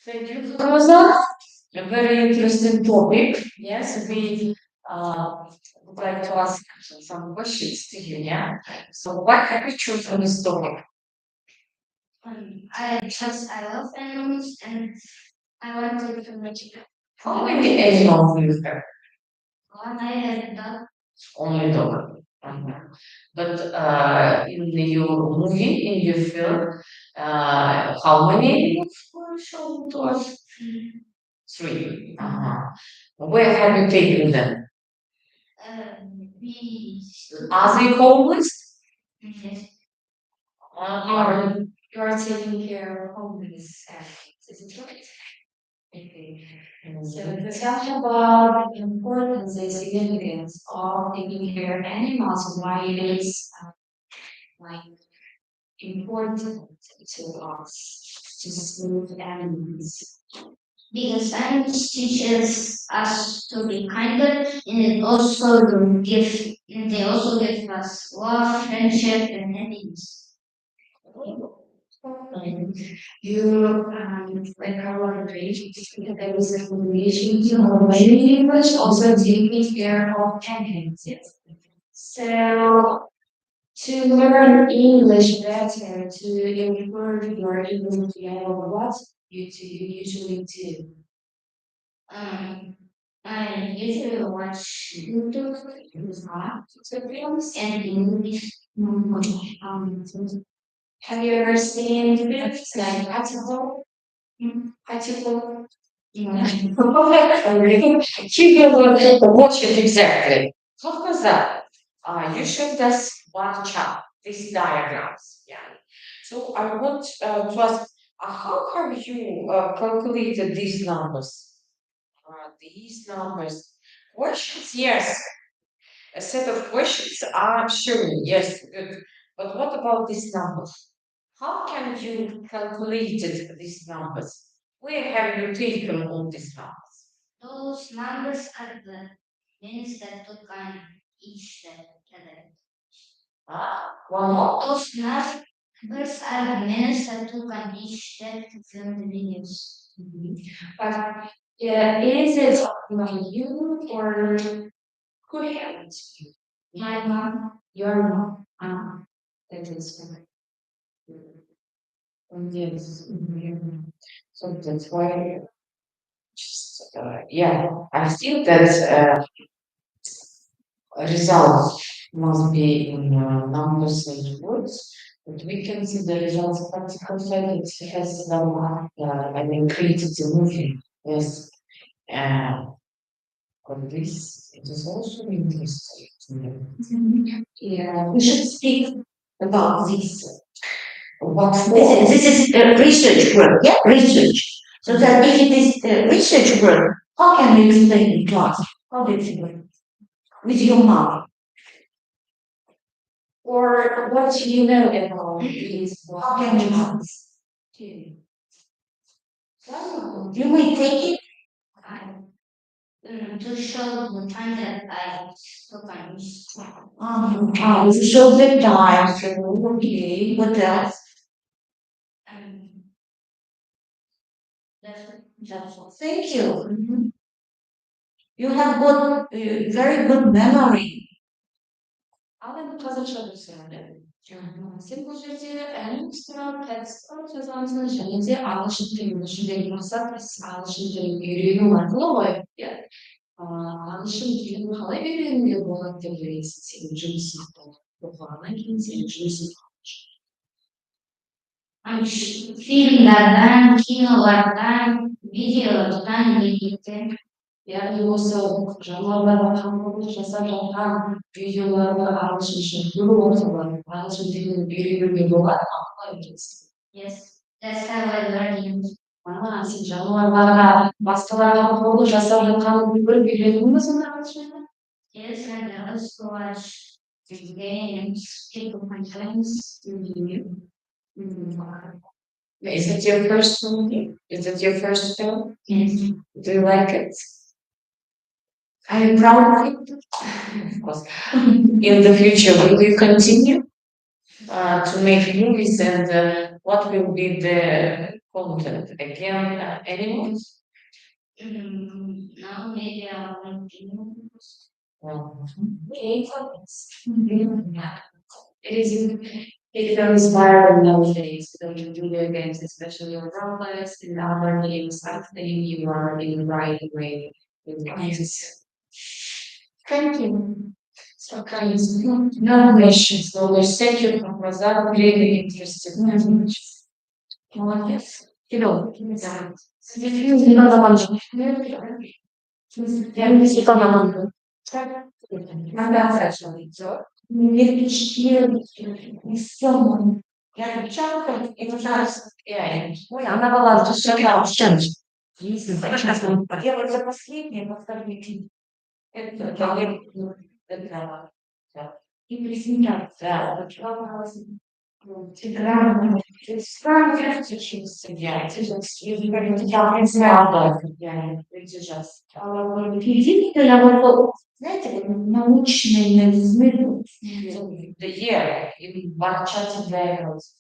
Thank you, Rosa. A very interesting topic. Yes, we would like to ask some questions to you. Yeah. So, why have you chosen this topic? I love animals and I wanted to make it. How many animals do you have? One I had dog. Only dog. Mhm. But in your movie, in your film, how many animals were shown to us? Three. Where have you taken them? We Are they homeless? yes. Uh, You are taking care of homeless animals, is it right? okay. So tell me about the importance and significance of taking care of animals and why it is like important to us to smooth animals. Because animals teaches us to be kinder, and it also they also give us love, friendship, and happiness. And like our rage, because there is a relation to our many English, also taking care of animals. Yes. So to learn English better, to improve your English level, what you usually do? Um, I usually watch YouTube videos and movies. Have you ever seen films like Article? Article? Yeah. You will watch it exactly. How was that? You showed us one chart, these diagrams. Yeah. So I want to ask, how have you calculated these numbers? These numbers. Questions, yes. A set of questions are showing, yes, good. But what about these numbers? How can you calculate these numbers? Where have you taken all these numbers? Those numbers are the minutes that took on each step. One more. Those numbers are the minutes that took on each step to film the videos. But is it my you or who helped you? My mom, your mom. That is correct. Yes. So that's why, yeah, I think that results must be in numbers and words, but we can see the results of practical side. It has done, created the movie. Yes. Uh, but this, it is also interesting to me. Yeah, we should speak about this. What This is research work, yeah, research. So that if it is research work, how can you explain in class? How do you work? With your mom. Or what do you know about this? How can you help us? You may take it to show the time that I took on each step. To show the time. So, okay, what else? Um, that's all. Thank you. You have got very good memory. Ale pokazać sobie. Sen bu жерде әнімсініп тәтістің жазғансын және де ағылшын тілін жүзеге асырып ағылшын тілін үйрену арқылы ғой иә ағылшын тілін қалай үйренуге болады деп ойлайсың сенің жұмысың оқығаннан кейін сенің жұмысың Filmlerden, kinolardan, videolardan birlikte. яғни осы жануарларға қамқорлық жасап жатқан видеоларды ағылшынша көру арқылы ағылшын тілін үйренуге болады ма қалай ойлайсың? Yes, that's how I learned. Сен жануарларға басқаларға қамқорлық жасап жатқанын көріп үйрендің бе сонда ағылшынша? Yes, and I also watch games, speak with my friends. Is it your first movie? Is it your first film? Yes. Do you like it? I'm proud of it. Of course. In the future, will you continue to make movies and what will be the content. Again, anyone? Now maybe I want to it is it becomes viral nowadays. So in video games, especially on Roblox and other games, I think you are in the right way with games. Thank you. So guys, no questions, no questions. Thank you for that. Really interesting. Молодец. Кидал. Не надо мальчик. Я не светлана мамка. Надо хорошо лицо. Не все. Я девчонка, и нужна ой, она была шагала в чанч. Я вот за последнее повторить. Это и презентация. Знаете, научные язык. The year in Barchati Diagrams.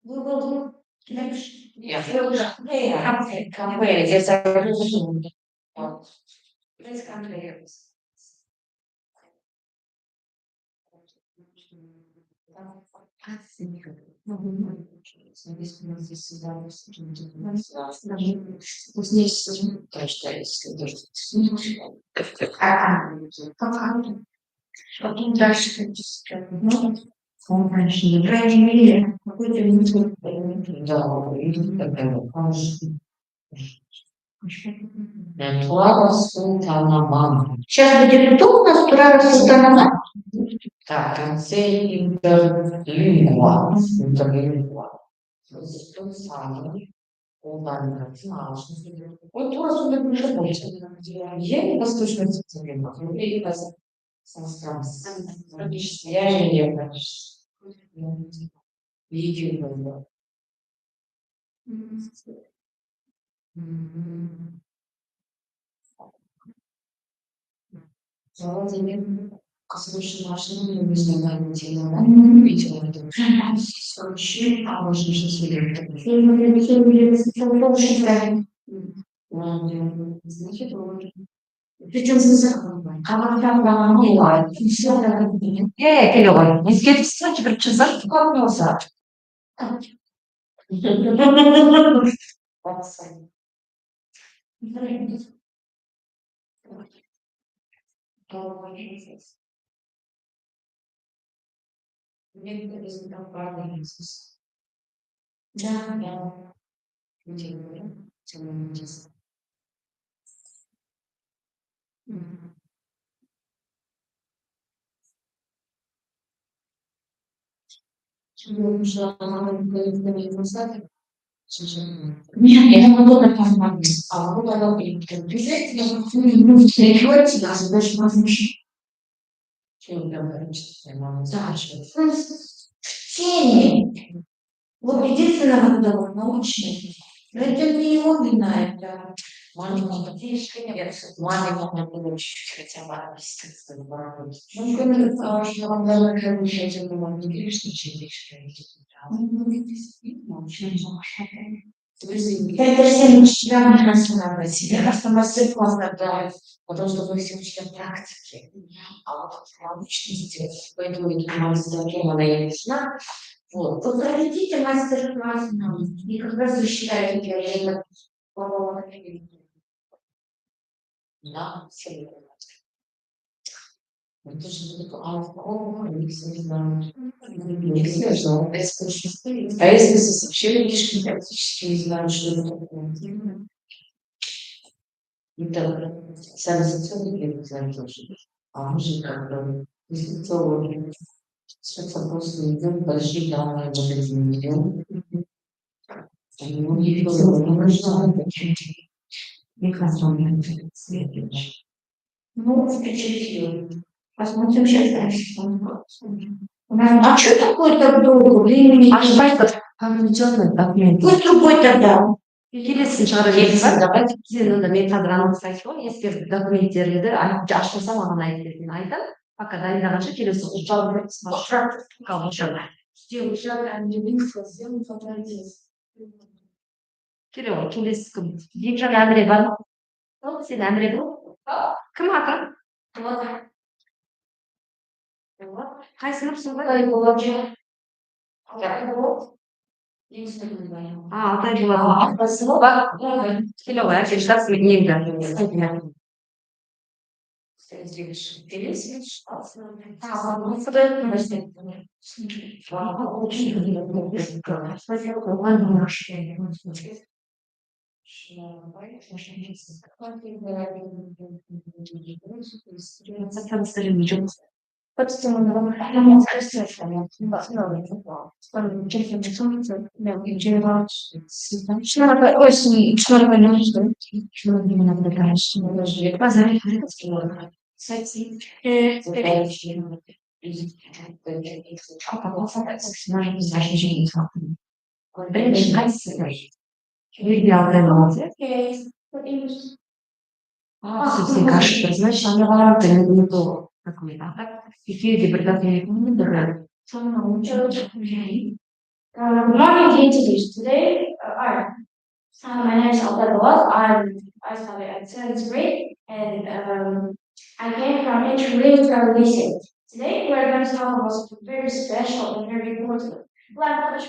We will do next. Yeah. Compare. Yes, I Let's compare. Потом дальше Тура Султана Мама. сейчас будет кто у нас Тура Султана? Так, концей интерлингва. Интерлингва. Тот самый. Вот Тура Султана уже больше. Я не восточная цивилизация. Я не санскрит. Я не видео. Послушай, машину не знаю, где она видела. Очень, а можно же себе. Значит, Причем Клево. Не съедь все, теперь что за класса? Нет, я не могу так посмотреть. А вот она приходите, даже возмущение. Тени. Вот единственное, когда научный. Но это не его вина, это Маленький нет, маленький получить хотя бы естественно. ну, кроме того, что вам даже разрешать это вам не видишь, ничего это всем учителям прекрасно надо. Себе просто мастер-класс надо, потому что вы все учителя практики. А вот научности, поэтому и мастер-класс она и нужна. Вот. Вот проведите мастер-класс нам. И как раз вы считаете, я Да, все верно. Это же алкоголь, не все знают. Не все знают, это скучно. А если вообще лишние практически не знают, что это такое. Это сенсационный не знаю тоже. А мы же как бы дистанционно. Сейчас просто идем большие данные жизни. Ну, не видел, не нужно. Микрофон следующий. ну, впечатлил. Посмотрим сейчас дальше. А что такое так долго времени? Конвенционный документ. Пусть другой тогда. Келесі шығарып давайте сен мен қазір анонс айтып қой ескертіп документтерді ашпаса маған айтып айтамын пока дайындағанша келесі девушек and living for them for 20 years. 그래요. келесі кім? бекжан әміре бар ма? Сен әміре бол. Кім атың? Қай сыныпсың ғой? Алтай болады. Алтай болады. Келе ғой, әкелі жатсың енді. Сен кашыптыр, значит, аналар не то какой-то. А так, эфирде бір документ бір. Good morning, dear teachers. Today, my name is Alta. I study at 7th grade, and I came from International Travel. Today, we are going to talk about something very special and very important language,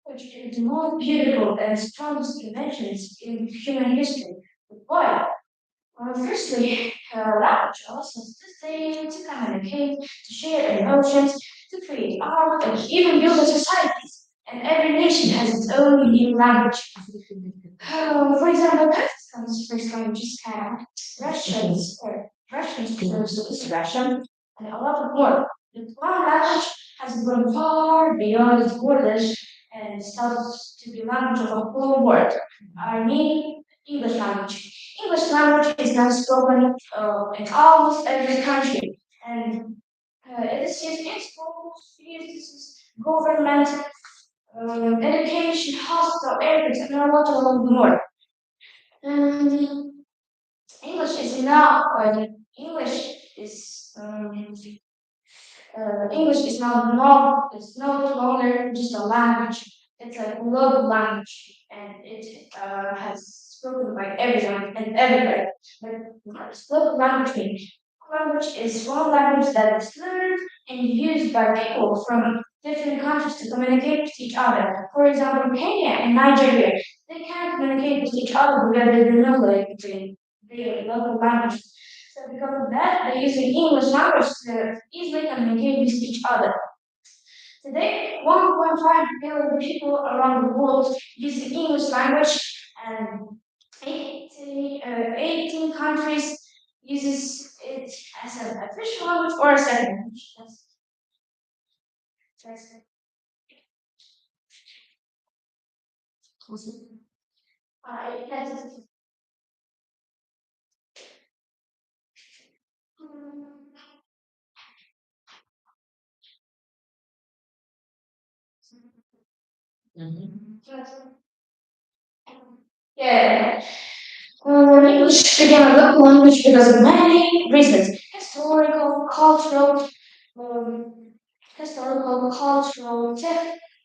which is the most beautiful and strongest inventions in human history. But why? Firstly, language allows us to think, to communicate, to share emotions, to create art, and even build a society. And every nation has its own unique language. For example, Pakistan's first language is Russian is Russian, and a lot more. But one language has grown far beyond its borders and starts to be language of the whole world. I mean, English language. English language is now spoken in almost every country, and it is used in schools, businesses, government, education, hospital, airports, and a lot more. English is now English is now it's no longer just a language. It's a global language, and it has spoken by everyone and everywhere. But what does global language mean? Language is one language that is learned and used by people from different countries to communicate with each other. For example, Kenya and Nigeria, they can't communicate with each other because they do not like their local languages. So because of that, they're using English language to easily communicate with each other. Today, 1.5 billion people around the world use the English language, and 18 countries uses it as an official language or a second language. That's it. That's it. Yeah. English became a local language because of many reasons: historical, cultural,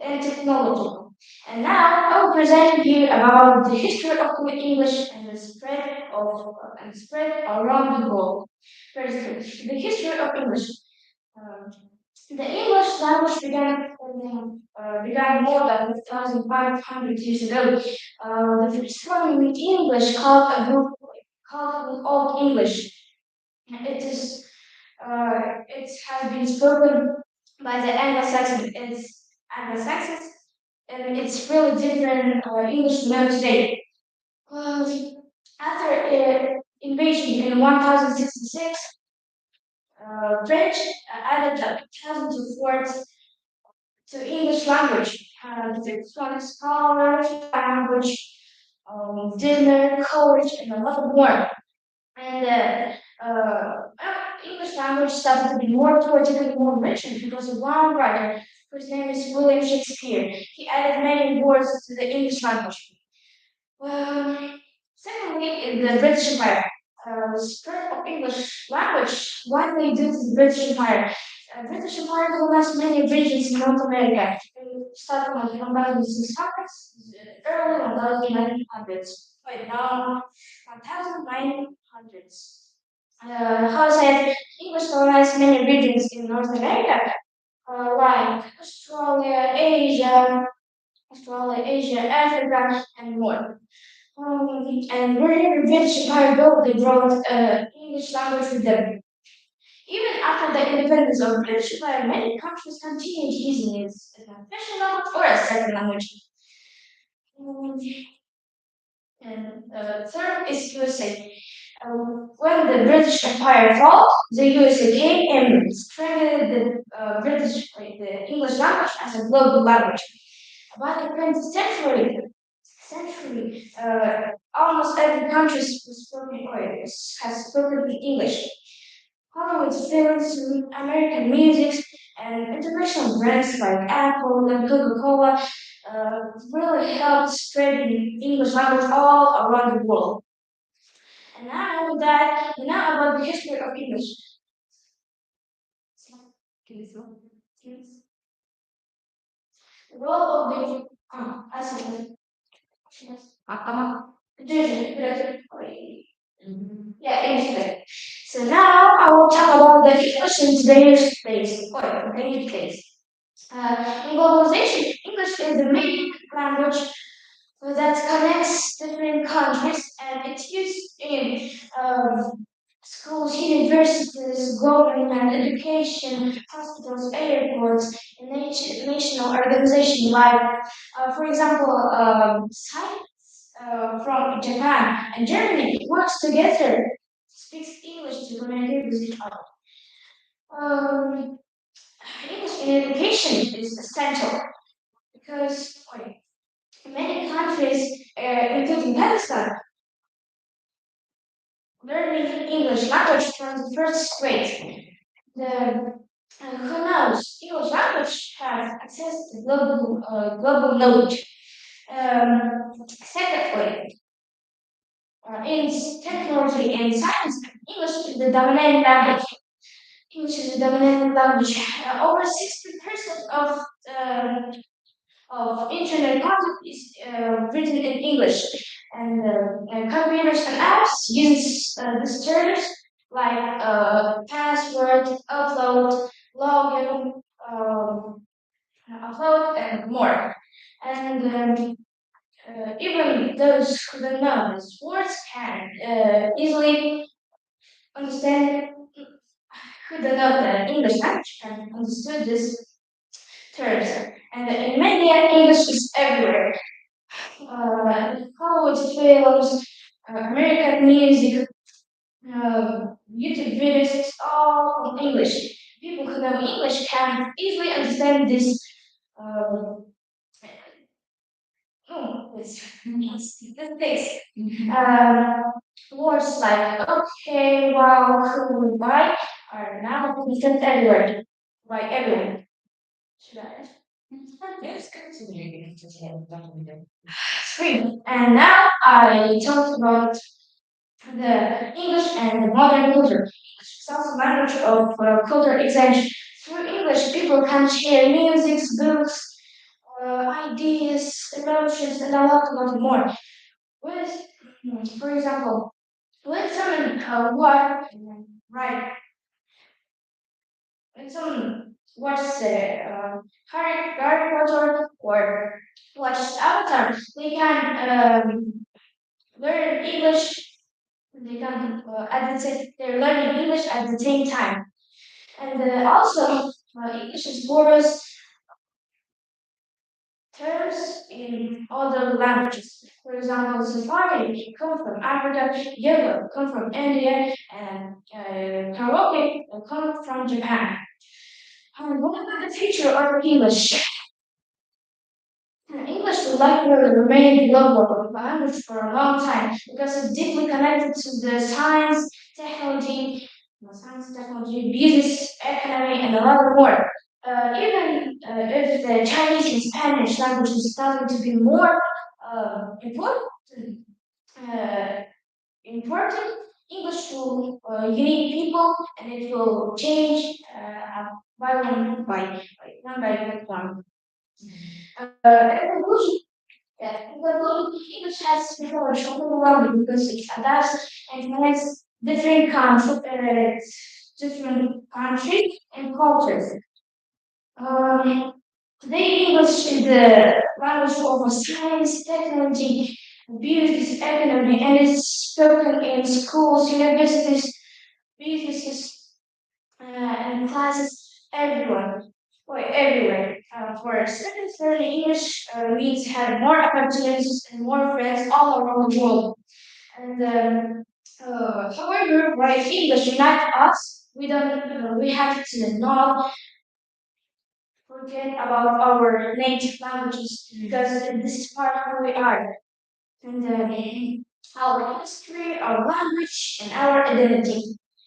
and technological. And now I will present you about the history of English and the spread around the world. First, the history of English. The English language began more than 1,500 years ago. The first one in English called Old English. It has been spoken by the Anglo-Saxons. And it's really different English we know today. After invasion in 1066, French added thousands of words to English language. The scholars, language, dinner, college, and a lot more. And English language started to be more poetic and more rich because of one writer whose name is William Shakespeare. He added many words to the English language. Secondly, in the British Empire. spread of English language widely due to the British Empire. British Empire colonized many regions in North America, starting from 1600s, early 1900s, but now 1900s. How said English colonized many regions in North America, like Australia, Asia, Africa, and more. And wherever British Empire go, they brought English language with them. Even after the independence of British Empire, many countries continued using it as an official language or a second language. And third is USA. When the British Empire fell, the USA came and strengthened the English language as a global language. By the 20th century, almost every country has spoken English. Hollywood films, American music, and international brands like Apple and Coca-Cola really helped spread the English language all around the world. And now about the history of English. The role of the yeah, English. So now I will talk about the English in today's place or today's place. In globalization, English is the main language that connects different countries, and it's used in schools, universities, government, education, hospitals, airports, and national organizations like, for example, science from Japan and Germany works together, speaks English to communicate with each other. English in education is essential because many countries, including Pakistan, learning English language from the first grade. The who knows English language has access to global knowledge. Secondly, in technology and science, English is the dominant language. English is the dominant language. Over 60% of internet content is written in English, and computers and apps use these terms like password, login, upload, and more. And even those who don't know these words can easily understand. Who don't know the English language can understand these terms. And in media, English is everywhere. Hollywood films, American music, YouTube videos, it's all in English. People who know English can easily understand this. This things. Words like okay, wow, cool, bye are now present everywhere by everyone. Should I? Yes, continue. Three. And now I talked about the English and the modern culture. English is also a language of cultural exchange. Through English, people can share music, books, ideas, emotions, and a lot more. With, for example, when someone right, when someone watches Harry Potter or watches Avatar, they can learn English. They can they're learning English at the same time, and also English is borrows terms in other languages. For example, safari come from Africa, yoga come from India, and karaoke come from Japan. What about the future of English? English will likely remain global language for a long time because it's deeply connected to the science, technology, business, economy, and a lot more. Even if the Chinese and Spanish language is starting to be more important, uh, important, English to unique people, and it will change by one by one. In conclusion, English has become a shorter language because it adapts and connects different countries and cultures. Um, Today, English is the language of science, technology, business, economy, and it's spoken in schools, universities, businesses, and classes, everyone, or everywhere. For students, learning English means having more opportunities and more friends all around the world. And however, why English unites us, we have to not forget about our native languages because this is part of who we are. And our history, our language, and our identity.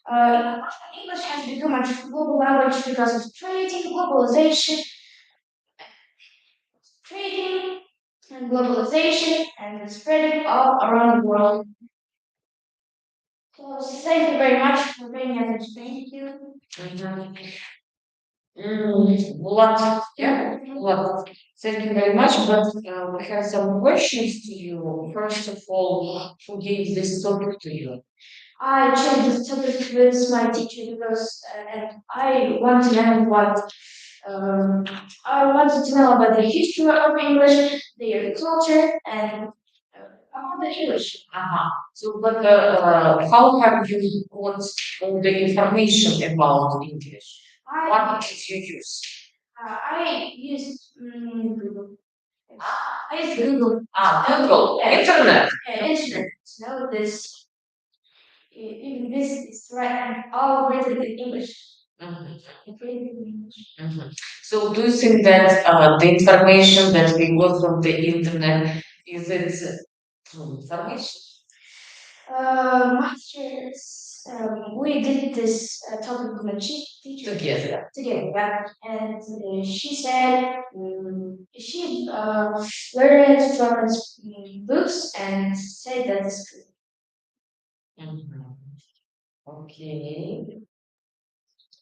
English has become a global language because of trading and globalization, and the spreading all around the world. So thank you very much for being here. Thank you. What? Yeah, what? Thank you very much. But we have some questions to you. First of all, who gave this topic to you? I chose this topic with my teacher because I want to know I wanted to know about the history of English, their culture, and about the English. So, but how have you got all the information about English? What did you use? I used Google. I used Google. Google, internet. Internet. Know this. Even this is right. All written in English. So, do you think that the information that we got from the internet is it true information? Masters, we did this topic with my teacher Together. yeah. And she said she learned it from books and said that it's true. Okay.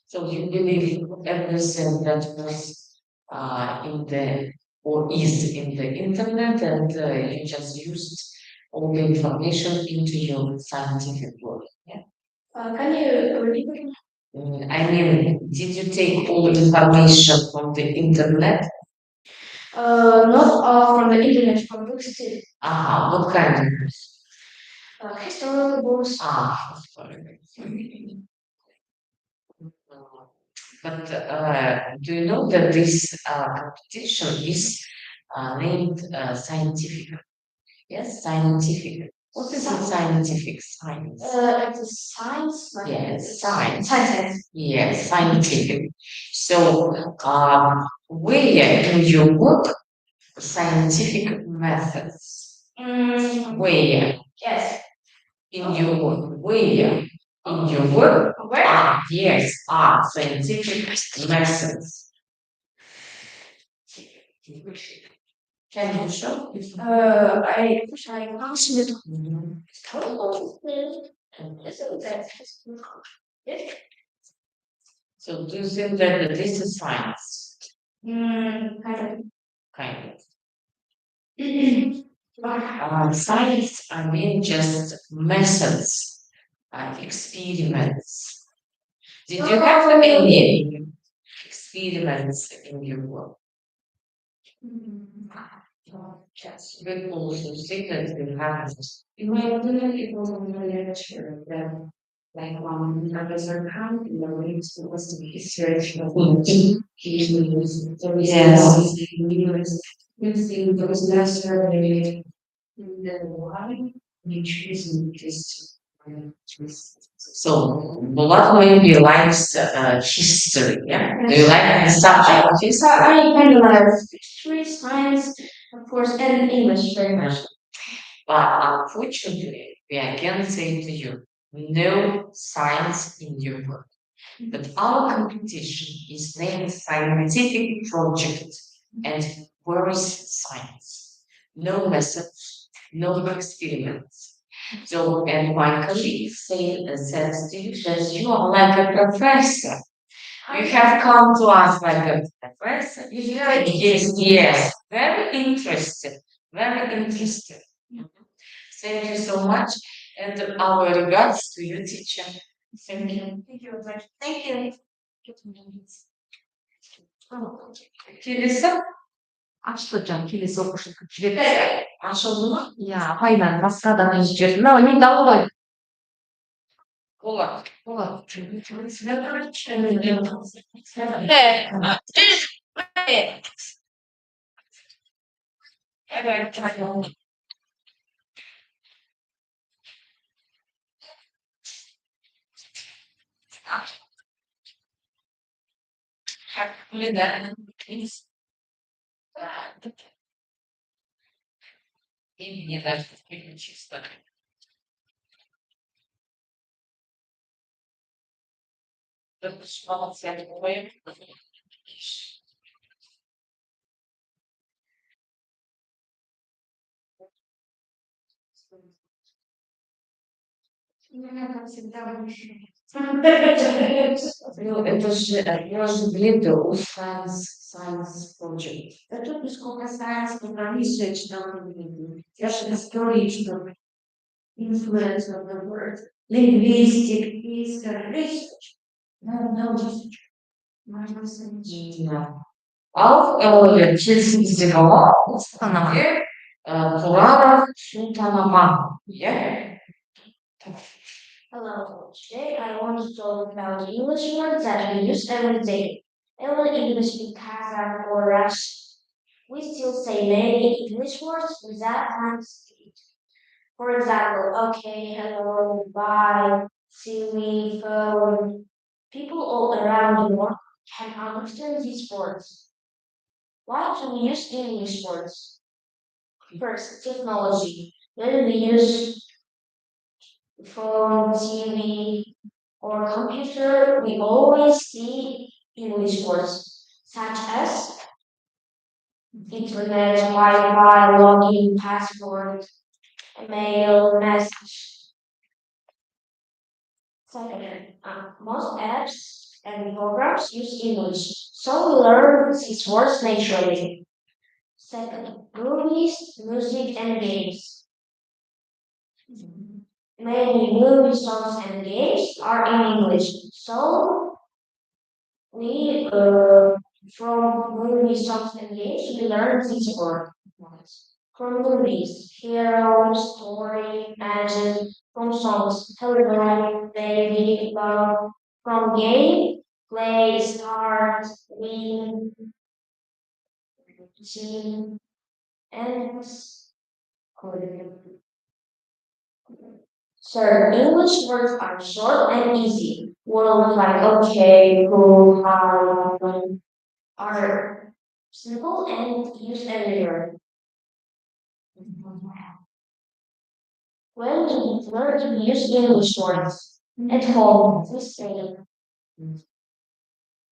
So you believe everything that was in the or is in the internet, and you just used all the information into your scientific work. Yeah. Can you repeat? I mean, did you take all the information from the internet? Not all from the internet, from books too. What kind of books? Historical books. Sorry. But do you know that this competition is named scientific? Yes, scientific. What is it? Scientific science. It's a science. Yes, science. Science. Yes, scientific. So, where in your work scientific methods? Where? Yes. In your work, where? In your work? Where? Yes, scientific methods. Can you show? I wish I answered. So do you think that this is science? Kind Kind of. of. Science, I mean just methods, experiments. Did you have any experiments in your work? Yes, good also say that you have. In my opinion, it was a lecture that, like, Professor Khan, you know, it was the research of Yes. those lecture they the why we choose this. So, what maybe likes history? Yeah, do you like the subject of history? I kind of like history, science, of course, and English very much. But unfortunately, we again say to you, no science in your work. But our competition is named scientific project, and where is science? No methods, no experiments. So, and my colleague says to you that you are like a professor. You have come to us like a professor. Yes, yes, very interested, very interested. Mhm. Thank you so much, and our regards to you, teacher. Thank you. Thank you. Thank you. Kilise Açılacağım. Kilise okuşu küçülüp. açıldı mı? Ya hayvan maskadan izliyorsun. Ne olayım da olur. Olur. Olur. Evet. Neden? Не даже чисто. Молодцы, Как всегда, выше. ну, это же, я же глядел у Science Project. Да тут нисколько science, но research don't really. Я же story, что influence of the word. Linguistic is research. No research. Можно сказать. Да. Ал через языкового установки Турара Султанама. Yeah. Hello, today I want to talk about English words that we use every day. Even English because or Russian. We still say many English words without understanding. For example, okay, hello, bye, see me, phone. People all around the world can understand these words. Why do we use English words? First, technology. When we use phone, TV, or computer, we always see English words, such as internet, Wi-Fi, login, password, email, message. Second, most apps and programs use English, so we learn these words naturally. Second, movies, music, and games. Many movies, songs, and games are in English, so we from movies, songs, and games we learn these words. From movies, hero, story, magic. From songs, hello, baby, love. From game, play, start, win, team, and third, English words are short and easy. Words like okay, cool, how, are simple and used everywhere. When do we learn to use English words? At home, we say.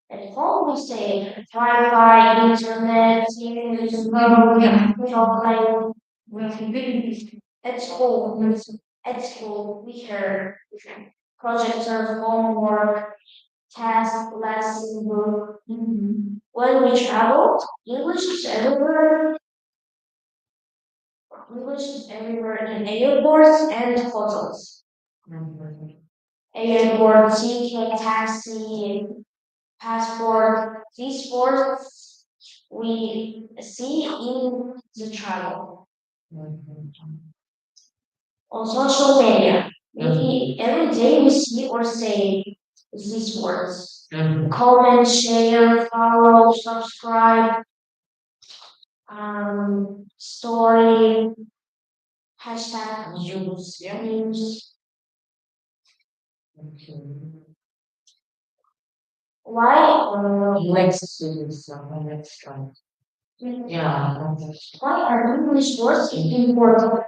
At home, we say Wi-Fi, internet, TV, chocolate. At school, we hear projector, homework, task, lesson, book. When we travel, English is everywhere. English is everywhere in airports and hotels. Airport, ticket, taxi, passport. These words we see in the travel. On social media, every day we see or say these words. Comment, share, follow, subscribe, story, hashtag, News, yeah. news. Why? Next is next one. Yeah. Why are English words important?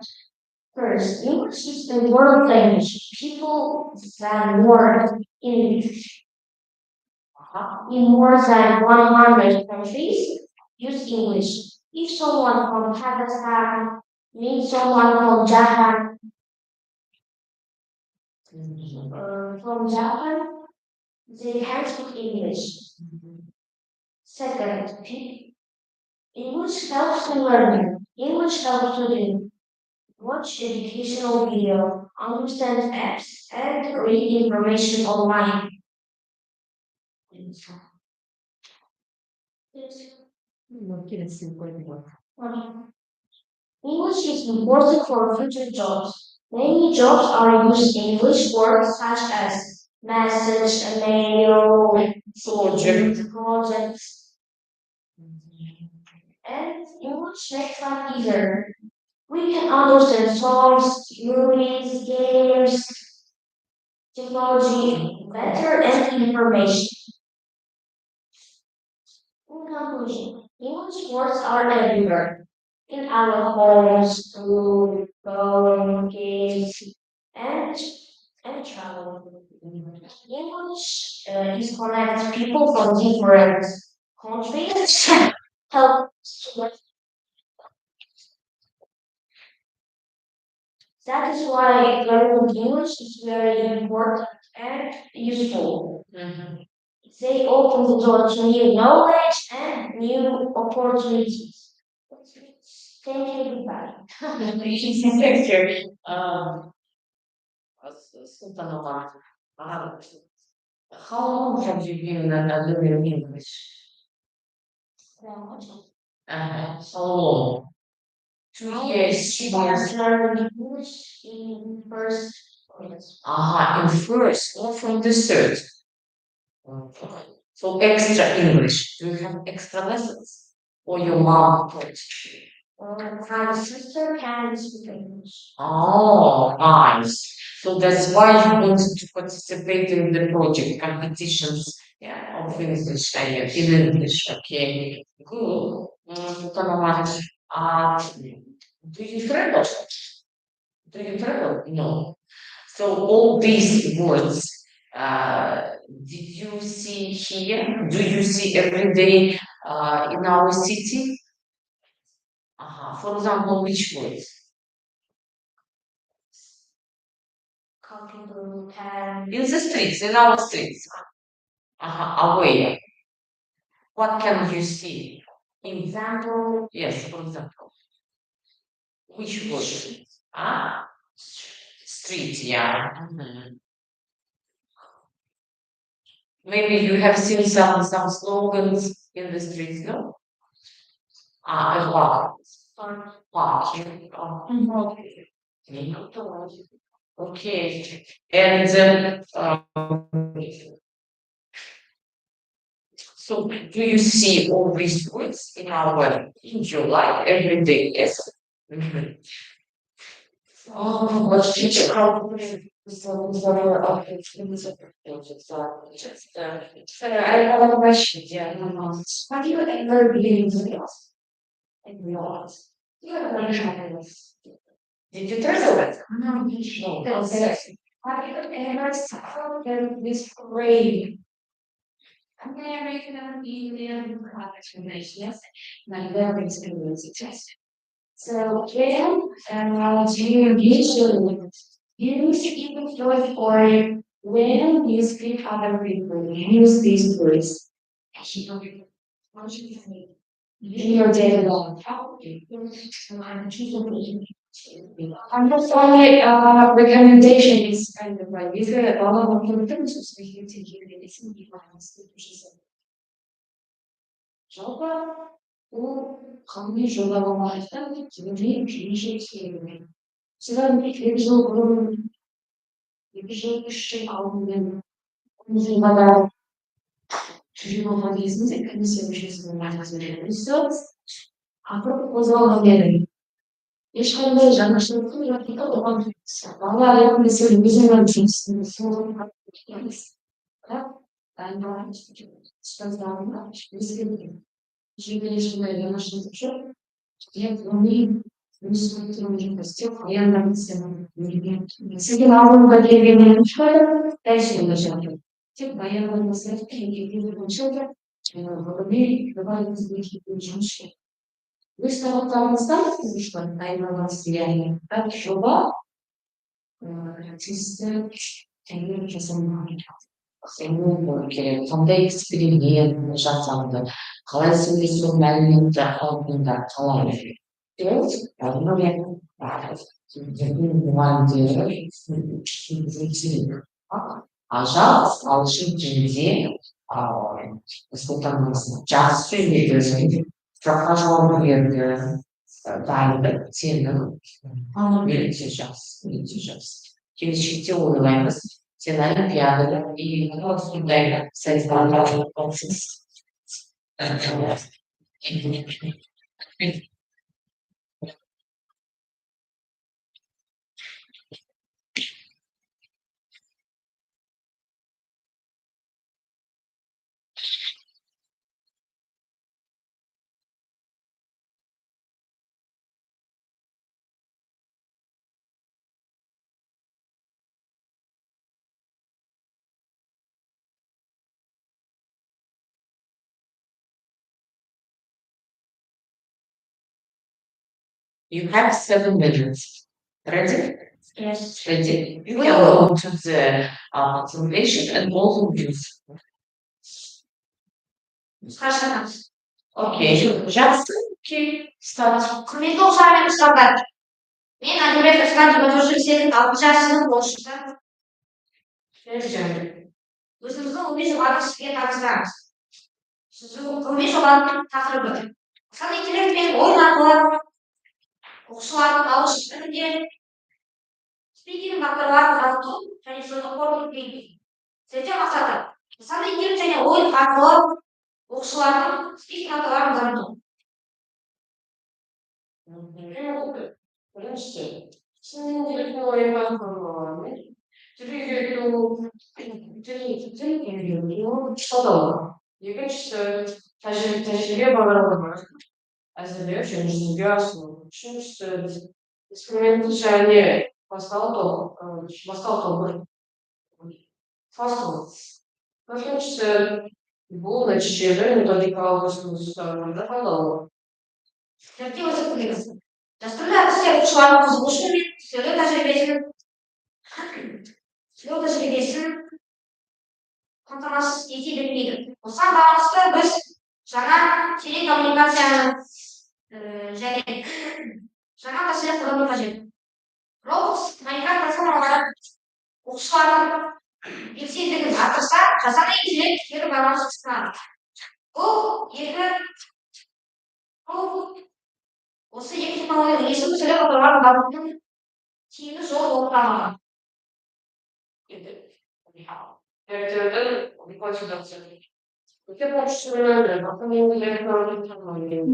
First, English is the world language. People than learn English in more than 100 countries use English. If someone from Pakistan meets someone from Japan, from Japan, they can speak English. Second, English helps to learn. English helps to watch educational video, understand apps, and read information online. English is important for future jobs. Many jobs are using English words such as message, mail, projects, and English makes life easier. We can understand songs, movies, games, technology better, and information. In conclusion, English words are everywhere. In our homes, school, phone, games, and and travel. English is connects people from different countries. Help. That is why learning English is very important and useful. They open the door to new knowledge and new opportunities. Thank you, everybody. Thank you. Sultanova, how long have you been learning English? How long? 2 years, 3 years. Learning English in first place. In first, not from the third. Okay. So extra English. Do you have extra lessons? Or your mom taught you? My sister can speak English. Oh, nice. So that's why you wanted to participate in the project competitions, yeah, of English, in English. Okay, good. Sultanova, do you travel? Do you travel? No. So all these words, did you see here? Do you see every day in our city? For example, which words? People can In the streets, in our streets. Away. What can you see? example Yes, for example. Which word? Street, yeah. Maybe you have seen some slogans in the streets, no? As well. Parking. Okay. And so do you see all these words in your life every day? Yes. What's teacher I have a question. Yeah. Have you ever been in the office? You have never traveled. Did you travel? No. Have you ever suffered this grave American Indian explanations? My very experience test. So when do you usually use even voice or when you speak other people use these words in your daily life? I'm just only recommendation is kind of like these are all of the things we take here in this жалпы ол қандай жоба болмағандықтан кейіннен жиі келмейді. Содан екі жыл бұрын, 2 жыл, 3 жыл алдымен жобада жүріп болған кезімде комиссия мүшесінің мәртебесін ақыры қозғалған едім. Ешқандай жаңашылдықтың жатында оған бала ретінде өзімнің жұмысымды соңғы бірақ дайындалған ұстаздарыма өзгерген. Жекелешімде жаңашылдық жоқ. Я ғылыми жұмыс істеп қояндан сіздің алдыңызға келгеннен шығады, дәл жатыр. Тек баяндама жасап келгенде бойынша да ғылыми жобаңызбен келген жұмыс жоқ. Өз талаптарыңыздан сіз дайындалғансыз яғни бірақ жоба тиісті тәңір жасалмаған. Қандай эксперимент жасалды, қалай сөйлесу мәліметті алдында қалай жалғыз ағылшын тілінде нұрсұлтан жақсы сөйледі, сұраққа жауап берді, дайындық, сенім, өте жақсы. Келешекте ойлаймыз, сен олимпиадада и сондай сайыстарға қатысасың. You have 7 minutes. Ready? Yes. Ready? You can go to the translation and also use. Қарсаңыз. Okay, жақсы. Okay, start. Құрметті оқушылар мен ұстаздар, мен әдебиет ұстазы жүрсем 6 сынып оқушысы. Өзіміздің 15 жобаны сізге таныстырамыз. Сіздің 15 жобаның тақырыбы. Сан интеллект пен ойын арқылы оқушылардың ағылшын тілінде спикинг дағдыларын дамыту және сөздік қорын кеңейту. Зерде мақсаты. Сан интеллект және ойын арқылы оқушылардың спикинг дағдыларын дамыту. Бірінші, сын интеллектін ойынға құрылғаны, екіншісі, тәжірибе бағдарламаларын әзірлеу және жүзеге асыру. Үшіншісі, экспериментті және бастау тобы фастау. Төртіншісі, бұл нәтижелі методикалық ұсыныстарды талдау. Зерде өзектілігі. Дәстүрлі әдістер оқушылардың қызығушылығы мен сөйлеу тәжірибесін қамтамасыз ете бермейді. Осыған байланысты біз жаңа телекоммуникацияны және жаңа тәсілді қолдану қажет. Робот коммуникация платформалары оқушылардың белсенділігін арттырса, жасанды интеллект кері байланыс ұсынады. Осы екі технологияның есім сөйлеу бағдарларын дамытудың тиімді жолы болып табылады. Дәрігердің рекомендациясы. Мектеп оқушыларының ата-аналардың технологиясын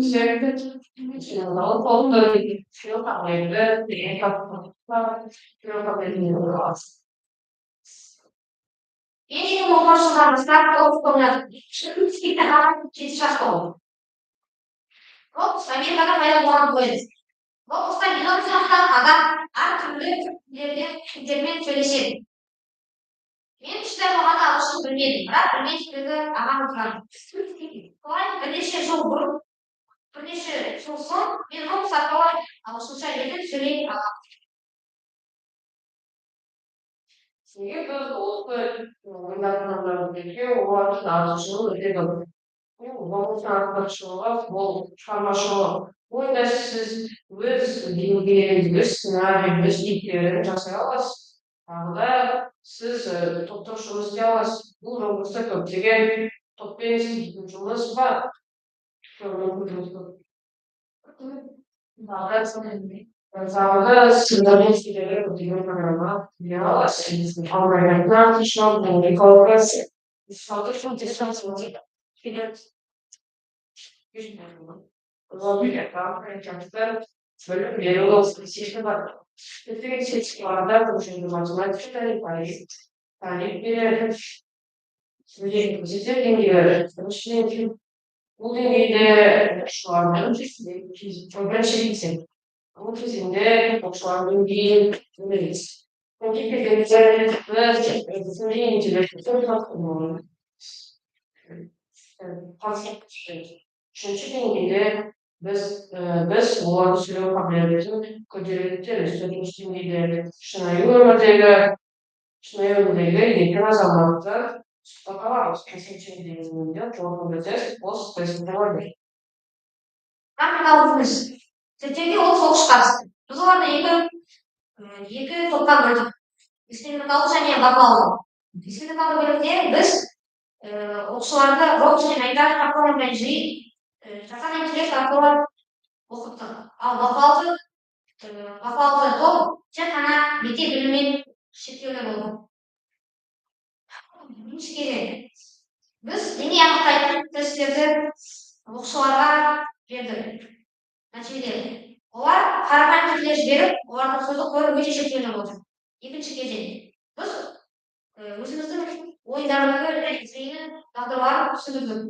Америкада пайда болған поезд. Роботта миллион сұрақтан адам әртүрлі тілдермен сөйлеседі. Мен іште болғанда ағылшын білмедім, бірақ білмейтіндігі ағам отырады. Солай бірнеше жыл бұрын, бірнеше жыл соң мен робот арқылы ағылшынша еркін сөйлей аламын. Неге біз осы ойнатқандардың олардың ағылшынын өте көп. Ағылшын артықшылығы ол шығармашылық. Ойда сіз өз деңгейіңіз, өз сценарий, өз кейіпкерін жасай аласыз. Тағы да сіз топтық жұмыс істей аласыз. Бұл жұмыста көптеген топпен істейтін жұмыс бар. Тағы да сіздермен істейтін көптеген программа бере аласыз. Бөлім беру специфика бар. Спецификаларда көшінде математика тарих береді. Сөйлейтін көзетер деңгейі. Бұл деңгейде оқушылардың бірінші кезең. Бұл кезеңде оқушылардың деңгейін білеміз. Үшінші деңгейде біз олардың сөйлеу қабілетін көтеретеміз. Төртінші деңгейде шынайы өмірдегі Шынайы екі азаматты сұхбатқа барамыз. Қосымша деңгейінде жолын өтесіз, бос қойсыңдар. Практикалық жұмыс. Зерттеуге ол соғысқа қатысты. Біз оларды екі топқа бөлдік. Эксперименталды және бақылаулы. Эксперименталды бөлікте біз оқушыларды роб және майдан арқылы жиып жасанды интеллект арқылы оқыттық. Ал бақылаушы топ тек қана мектеп біліммен шектеулі болды. Бірінші кезең. Біз деңгей анықтайтын тесттерді оқушыларға бердік. Нәтижелер. Олар қарапайым түрде жіберіп, олардың сөздік қоры өте шектеулі болды. Екінші кезең. Біз өзіміздің ойындардағы зейін дағдыларын түсіндірдік.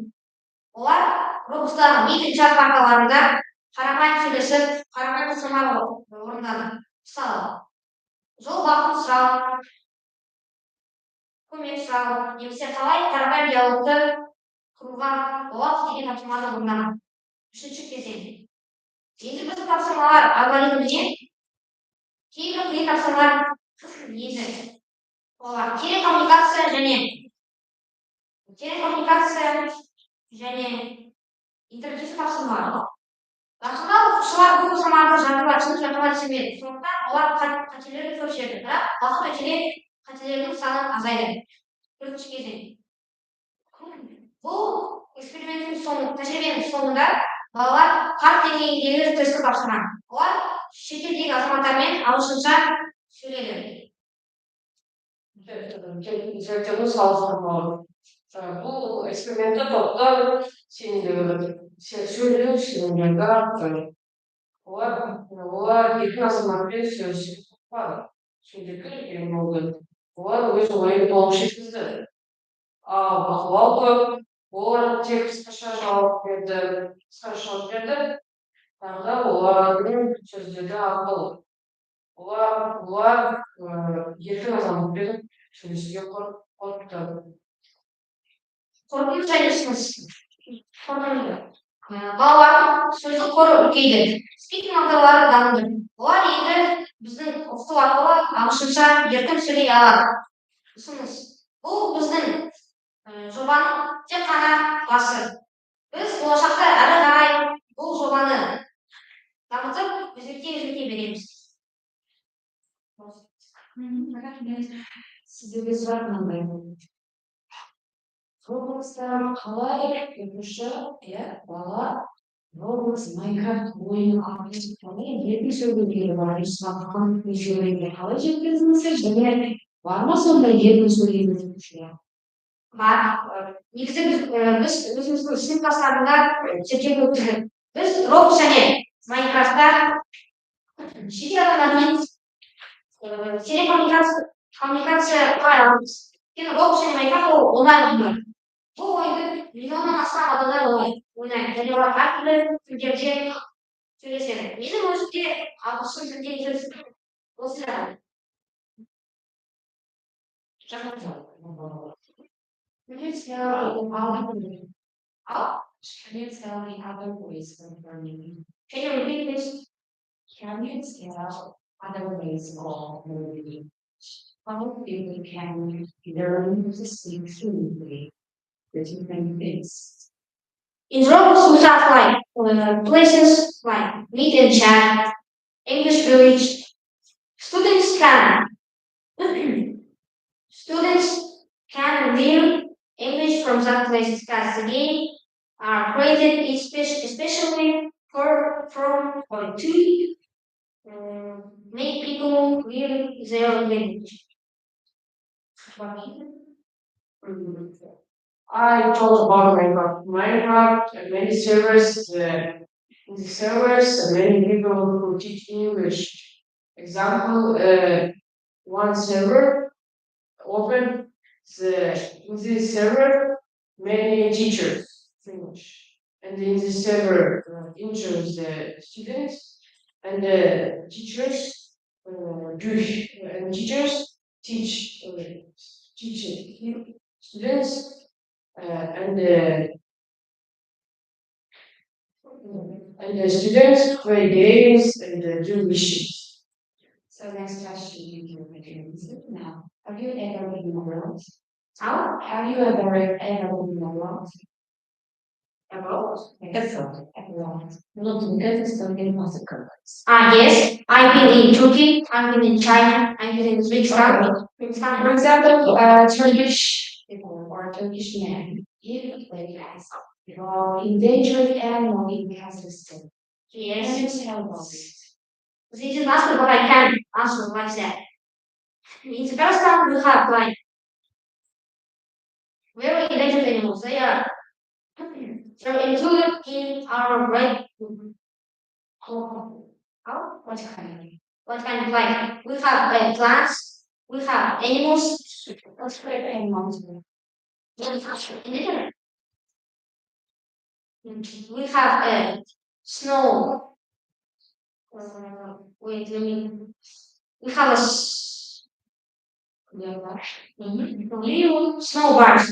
Олар робустағы митинг чат карталарында қарапайым сөйлесіп, қарапайым тапсырма орындады. Мысалы, жол бағытын сұрау, көмек сұрау, немесе қалай қарапайым диалогты құруға болады деген тапсырманы орындаған. Үшінші кезең. Енді біз тапсырмалар алгоритміне кейбір қиын тапсырмалар еді. Олар терең коммуникация және интерактивті тапсырмалар. Жақында оқушылар бұл тапсырмаларды жадыға түсірмеді. Сондықтан олар қателерді көп жіберді, бірақ уақыт қателердің саны азайды. Төртінші кезең. Бұл тәжірибенің соңында балалар қарт деңгейіндегі тестті тапсырған. Олар шетелдегі азаматтармен ағылшынша сөйледі. Зерттеудің салыстырмалы. Бұл экспериментті топтар сөйлеу сенімдерді арттырды. Олар екі азаматпен сөйлесіп болды. Олар өз ойын толық жеткізді. Ал бақылау топ, олар тек қысқаша жауап берді. Тағы да олардың сөздері арқылы. Олар еркін азаматпен сөйлесуге қорқытты. Қорқыныш және ұсыныс. Балалардың сөздік қоры үлкейді. Спикинг дағдылары дамыды. Олар енді біздің оқыту арқылы ағылшынша еркін сөйлей алады. Ұсыныс. Бұл біздің жобаның тек қана басы. Біз болашақта әрі қарай бұл жобаны дамытып, өзгерте береміз. Сіздерге сұрақ мынандай. Роблокста қалай оқушы, бала Роблокс, Майнкрафт ойынын арқылы қалай еркін сөйлеуге бар, смартфон сөйлеуге қалай жеткіздіңіздер, және бар ма сондай еркін сөйлейтін оқушылар? Бар. Негізі біз өзіміздің сыныптастарында зерттеу өткіздік. Біз Роблокс және Майнкрафтта шетел адамдармен терең коммуникация аламыз. Роблокс және Майнкрафт ол онлайн ойын. Бұл ойынды миллионнан астам адамдар ойнайды. Және олар әртүрлі тілдерде сөйлеседі. Менің өзімде ағылшын тілінде сөйлесіп осылай. Can you tell me other ways of learning? Can you repeat this? Can you tell other ways of learning? How people can learn to speak fluently with different things? In Roblox, we have places like Meet and Chat, English Village. Students can learn English from that places because the game are created especially to make people learn their language. I told about Minecraft, many servers, in the servers, many people who teach English. Example, one server open in this server many teachers English, and in this server interviews the students, and the teachers teach students. And the students play games and do missions. So next question you can now. Have you ever been abroad? How? Have you ever been abroad? Abroad? Abroad. Not because of the massacre. Yes, I've been in Turkey, I've been in China, I've been in Uzbekistan. For example, Turkish people or Turkish men, if they have endangered animal in Kazakhstan, Yes. can you tell about it? This is ask what I can answer like that. In Kazakhstan, we have like very endangered animals. They're included in our red. How? What kind? What kind of like? We have plants, we have animals, What's great animals? indigenous. We have snow. Wait, let me. We have little snow bars.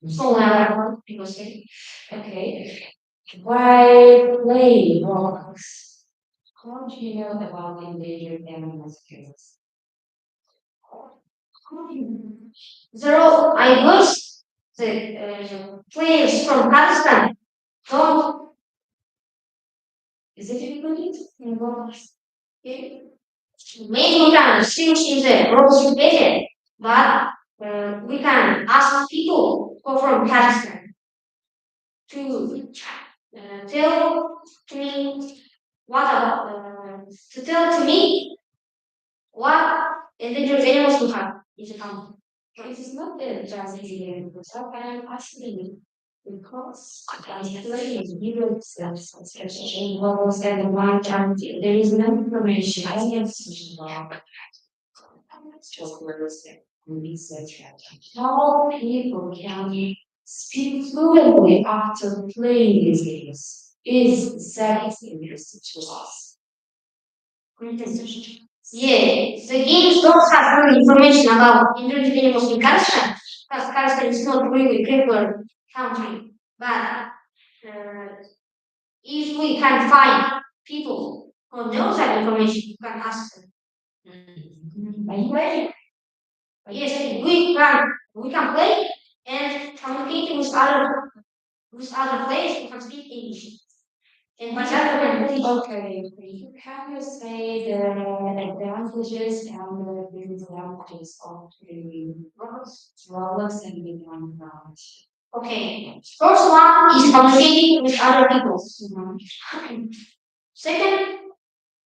Snow leopard, because Okay. Why play rocks? How do you know about endangered animals? there are I wish the players from Pakistan don't. Is it included in rocks? Maybe we can still see the rules related, but we can ask people who are from Pakistan to tell to me what about to tell to me what endangered animals we have in the country. It is not just easy to I'm asking because Europe's especially levels and one county, there is no information. I have such about research. How people can speak fluently after playing these games is that interesting to us. Yeah, the games don't have really information about endangered animals in Kazakhstan, because Kazakhstan is not really prepared country. But if we can find people who know that information, we can ask them. Are you ready? Yes, we can play and communicate with other players who can speak English. And with other Okay, can you say the advantages and the disadvantages of the robots and the one round? Okay, first one is communicating with other people. Second,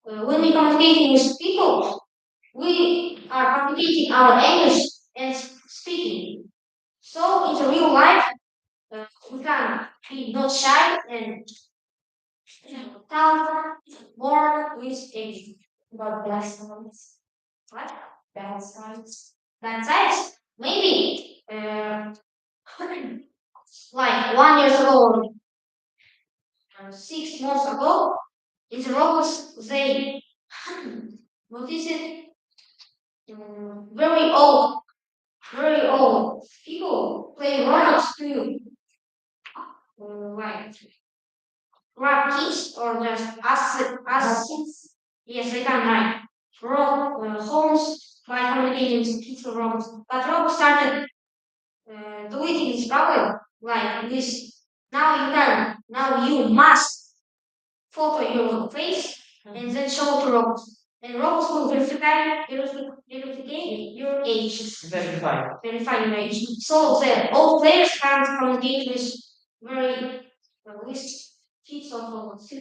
when we communicating with people, we are communicating our English and speaking. So in the real life, we can be not shy and talk more with English. But bad sides? What? Bad sides? Bad sides? Maybe like 1 year ago, 6 months ago, in the robots they noticed very old people play robots too. Like grab kids or just us. Yes, they can like rob homes by communicating with kids or robots. But robots started doing this problem like this. Now you must photo your face and then show to robots. And robots will verify your age. Verify your age. So the old players can't communicate with kids or robots.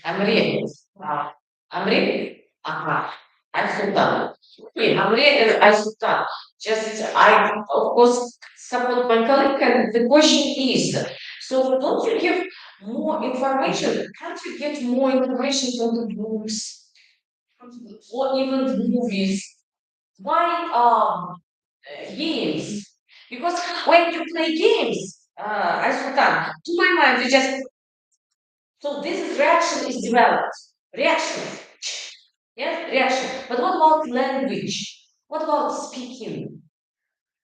Amri, Amri, Al-Sultan. Okay, Amri and Al-Sultan. Just, I, of course, support my colleague, and the question is, so don't you give more information? Can't you get more information from the books or even the movies? Why games? Because when you play games, Al-Sultan, to my mind, you just, so this reaction is developed. Reaction. Yes, reaction. But what about language? What about speaking?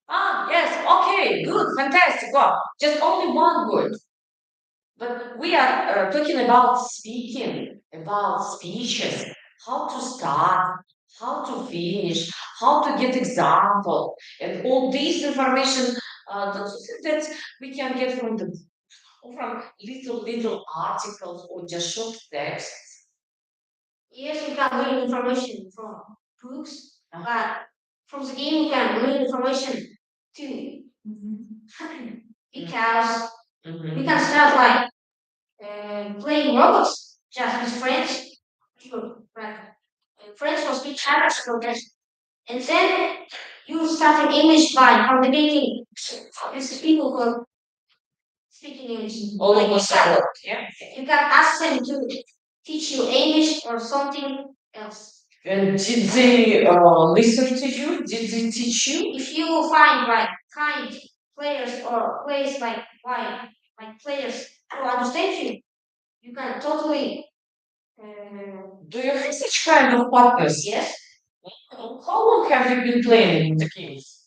Yes, okay, good, fantastic. Wow, just only one word. But we are talking about speaking, about speeches, how to start, how to finish, how to get example, and all this information. Don't you think that we can get from the from little articles or just short texts? Yes, you can learn information from books, but from the game you can learn information too. Because we can start like playing robots just with friends. Like, friends will speak Spanish for this. And then you start in English by communicating with people who are speaking English. All Like of us are, yeah. you can ask them to teach you English or something else. And did they listen to you? Did they teach you? If you find like kind players or players like players who understand you, you can totally Do you have such kind of partners? yes. How long have you been playing the games?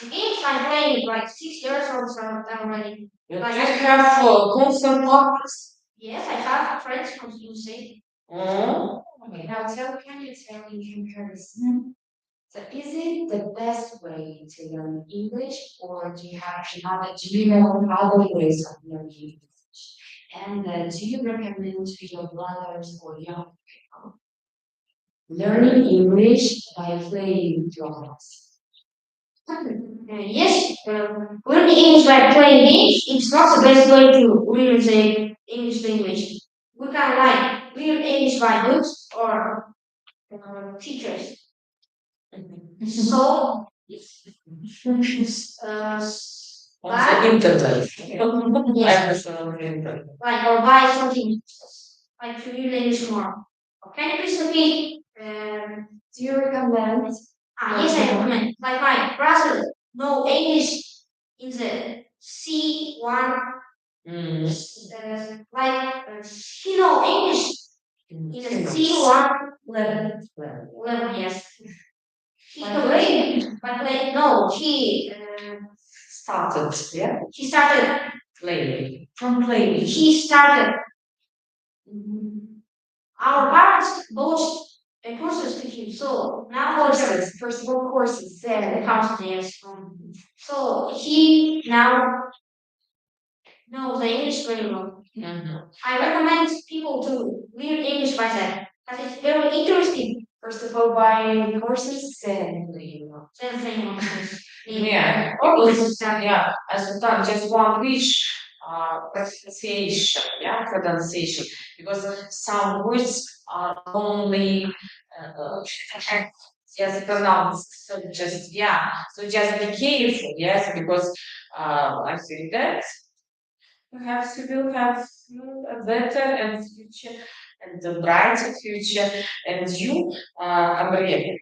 The games I'm playing like 6 years or so already. Do you Like have constant partners? yes, I have friends from USA. Oh. Okay, now can you tell me in comparison? So is it the best way to learn English, or do you know other ways of learning English? And do you recommend to your brothers or young people learning English by playing drums? Yes, learning English by playing games is not the best way to learn the English language. We can like learn English by books or teachers. So, On the internet. yes, I'm on the internet. like or buy something like to learn English more. Can you please repeat? Do you recommend? Yes, I recommend. Like my brother know English in the C1. He know English in the C1 level. Yes. He can but like no, he Started, yeah? he started Playing. From playing. he started. Our parents bought courses to him, so now Courses, first of all, courses. the Then house yes. So he now knows the English very well. I recommend people to learn English by that because it's very interesting. first of all, buying courses, then Same thing. Yeah. Yeah. As a time, just one wish, pronunciation, yeah, pronunciation, because some words are only just pronounced, so just yeah, so just be careful, yes, because I think that perhaps you will have a better and future and a brighter future. And you, Amri,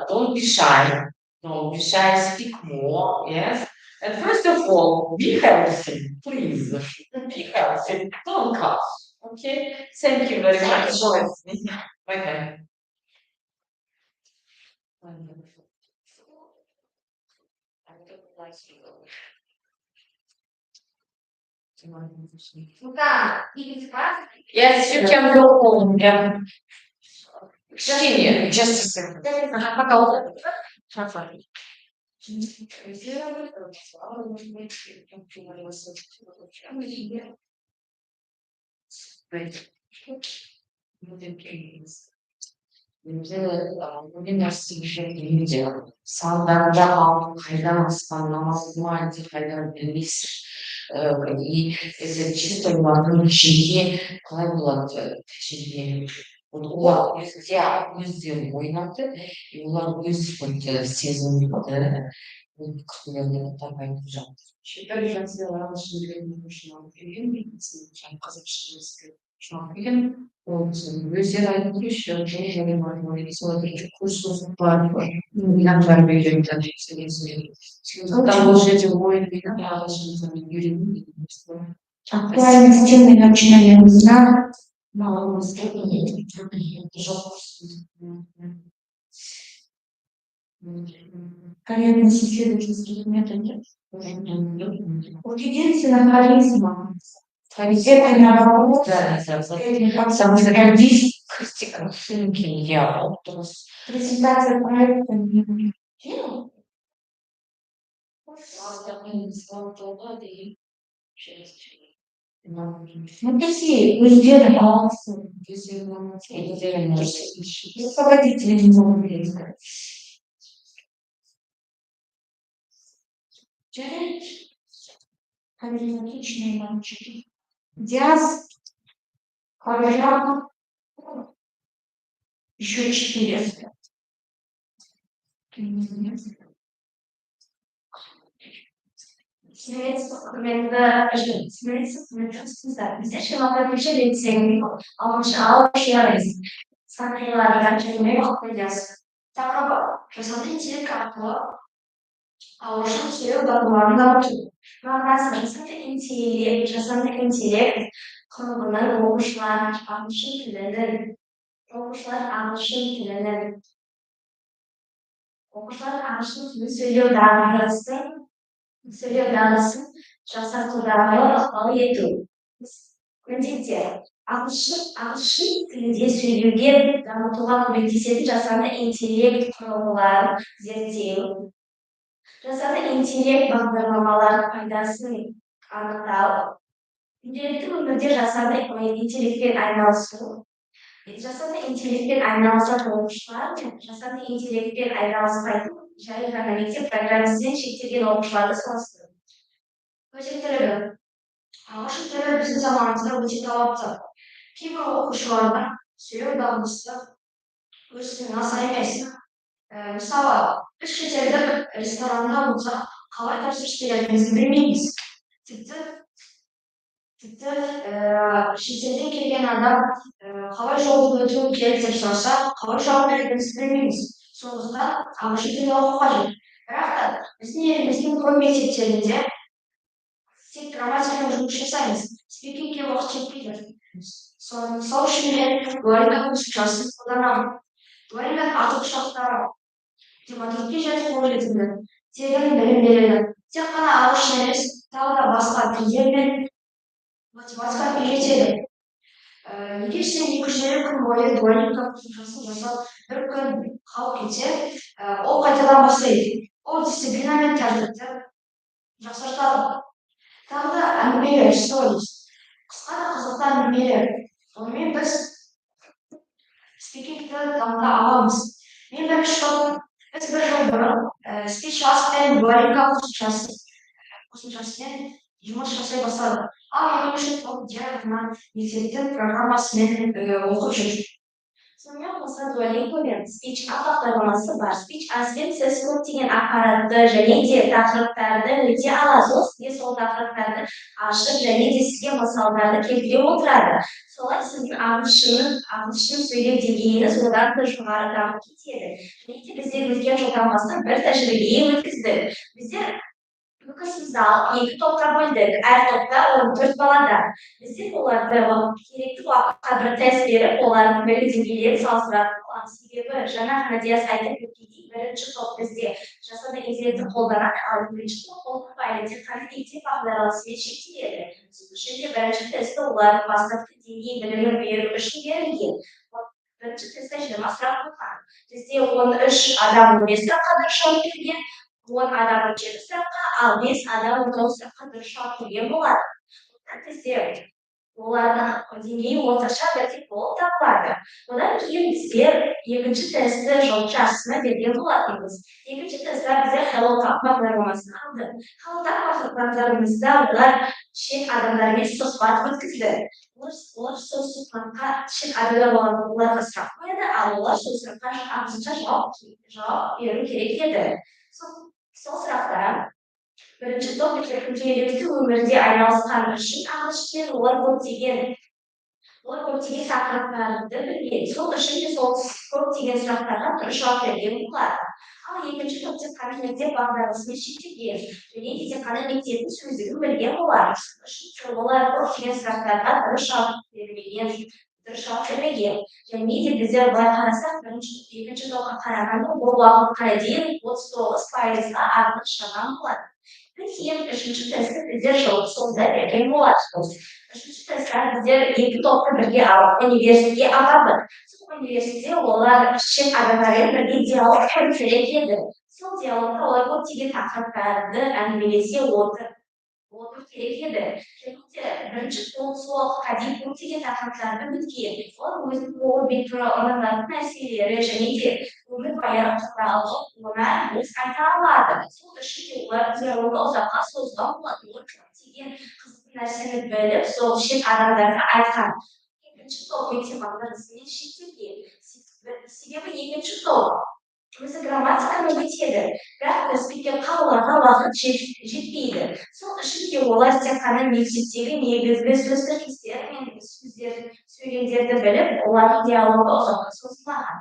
don't be shy. Don't be shy. Speak more. Yes. And first of all, be healthy, please. Be healthy. Don't cough. Okay. Thank you very much. Bye bye. Yes, you can go home. Yeah. Ксения, just a second. Салдарда ал қайдан аспан намазы айтып қайдан білмейсің и это чисто олардың жеке қалай болады жеке олар өздері ойнады и олар өз сезімді ол кісілерді айтып жатыр шетел жазылған ағылшын тілін қазақша Şampiyon olsun. Özel arkadaşlar, şeyleri var, sonra bir kurslar var. İnanlar veriyorum tabii ki. Там уже живое вина, Ағылшын тілін актуальность темы начинания на малом степени. Корректность исследовательских методов. Единственная харизма Обязательно работа, потому что как дискотека я вот презентация проекта не делала. Ну, такие, вы сделали баланс, если вы руководители не могут сказать. Харизматичные мальчики. Диас, Каважан, еще 4. Bizde şemalar bir şey değiştirmiyor. Ama şahı bir şey arayız. Sana yıllardan çözümü bakmayacağız. Tamam, жасанды интеллект арқылы ағылшын сөйлеу дағдыларын дамыту. Мағынасы жасанды интеллект құрылымының оқушылар ағылшын тілінің сөйлеу дағдысын жақсартудағы ықпал ету. Міндеттер. Ағылшын тілінде сөйлеуге дамытуға көмектесетін жасанды интеллект құрылғыларын зерттеу. Жасанды интеллект бағдарламалардың пайдасын анықтау. Күнделікті өмірде жасанды интеллектпен айналысу. Жасанды интеллектпен айналысатын оқушылар мен жасанды интеллектпен айналыспайтын жай ғана мектеп программасымен шектелген оқушыларды салыстыру. Өзектілігі. Ағылшын тілі біздің заманымызда өте талапты. Кейбір оқушылардың сөйлеу дағдысы өзінің аса емес. Мысалы, біз шетелдік ресторанда болсақ, қалай тапсырыс беретінімізді білмейміз. Тіпті шетелден келген адам қалай жолды өтуі керек деп сұраса, қалай жауап беретінімізді білмейміз. Сондықтан ағылшын тілін оқу қажет. Бірақ та біздің еліміздің көп мектептерінде тек грамматикамен жұмыс жасаймыз. Спикингке уақыт жетпейді. Сол үшін мен дуалинго қосымшасын қолданамын. Дуалинго артықшылықтары математикке жету қолжетімді, тегін білім береді. Тек қана ағылшын емес, тағы да басқа тілдер мен математиканы үйретеді. Егер сен 250 күн бойы дуалинго қосымшасын жасап, бір күн қалып кетсе, ол қайтадан бастайды. Ол дисциплина мен тәртіпті жақсартады. Тағы да әңгімелер, stories. Қысқа да қызықты әңгімелер. Онымен біз спикингті дамыта аламыз. Мен біз бір жыл бұрын спичас пен дуалинго қосымшасымен жұмыс жасай бастадық. Ал екінші топ мектептің программасымен оқып жүр. Сонымен қоса дуалинго мен спич бағдарламасы бар. Спич аспен сіз көптеген ақпаратты және де тақырыптарды өте аласыз. Сізге сол тақырыптарды ашып және де сізге мысалдарды келтіре отырады. Солай сіздің ағылшын сөйлеу деңгейіңіз одан да жоғары дамып кетеді. Және де біздер өткен жылдан бастап бір тәжірибе өткіздік. Біздер зал 2 топқа бөлдік. Әр топта 14 баладан. Біздер оларды керекті уақытқа бір тест беріп, олардың білім деңгейлерін салыстыратын боламыз. Себебі жаңа ғана Диас айтып өткендей, бірінші топ бізде жасанды интеллектті қолданады, ал екінші топ қолданбайды. Тек қана мектеп бағдарламасымен шектеледі. Сол үшін де бірінші тестті олардың бастапқы деңгей білімін беру үшін берілген. Бірінші тестте 20 сұрақ болған. Бізде 13 адам 15 сұраққа дұрыс жауап берген. 10 адам 7 сұраққа, ал 5 адам 9 сұраққа дұрыс жауап берген болады. Бізде олардың деңгейі орташа бірдей болып табылады. Одан кейін біздер екінші тестті жыл жарысына берген болатынбыз. Екінші тестте біздер Hello Talk бағдарламасын алдық. Hello Talk бағдарламасында олар шет адамдармен сұхбат өткізді. Олар сол сұхбатқа шет адамдарға сұрақ қойды, ал олар сол сұраққа ағылшынша жауап беру керек еді. Сол сұрақтар бірінші топ күнделікті өмірде айналысқан үшін ағылшын олар көптеген тақырыптарды білген. Сол үшін де сол көптеген сұрақтарға дұрыс жауап берген болады. Ал екінші топ тек қана мектеп бағдарламасымен шектелген. Және де тек қана мектептің сөздігін білген болады. Олар көптеген сұрақтарға дұрыс жауап бермеген. Және де біздер былай қарасақ, екінші топқа қарағанда бұл уақытқа дейін 39%-ға артық шығған болады. Кейін үшінші тестті біздер жылы соңында берген болатынбыз. Үшінші тестте біздер екі топты бірге алып университетке апардық. Сол университетте олар шет адамдармен бірге диалог құру керек еді. Сол диалогта олар көптеген тақырыптарды әңгімелесе отыру керек еді. Және де бірінші сол уақытқа дейін көптеген тақырыптарды біткен. Олар өзінің ойымен туралы мәселелері және де өмірбаяны туралы ona biz ayta oladi. Сол үшін де олар диалогты ұзаққа созған болатын. Олар көптеген қызықты нәрсені біліп, сол шет адамдарға айтқан. Екінші топ математикасымен шектелген. Себебі екінші топ өзі грамматиканы өтеді, бірақ бізге қауларға уақыт жетпейді. Сол үшін де олар тек қана мектептегі негізгі сөз тіркестер мен сөйлемдерді біліп, олардың диалогы ұзаққа созылмаған.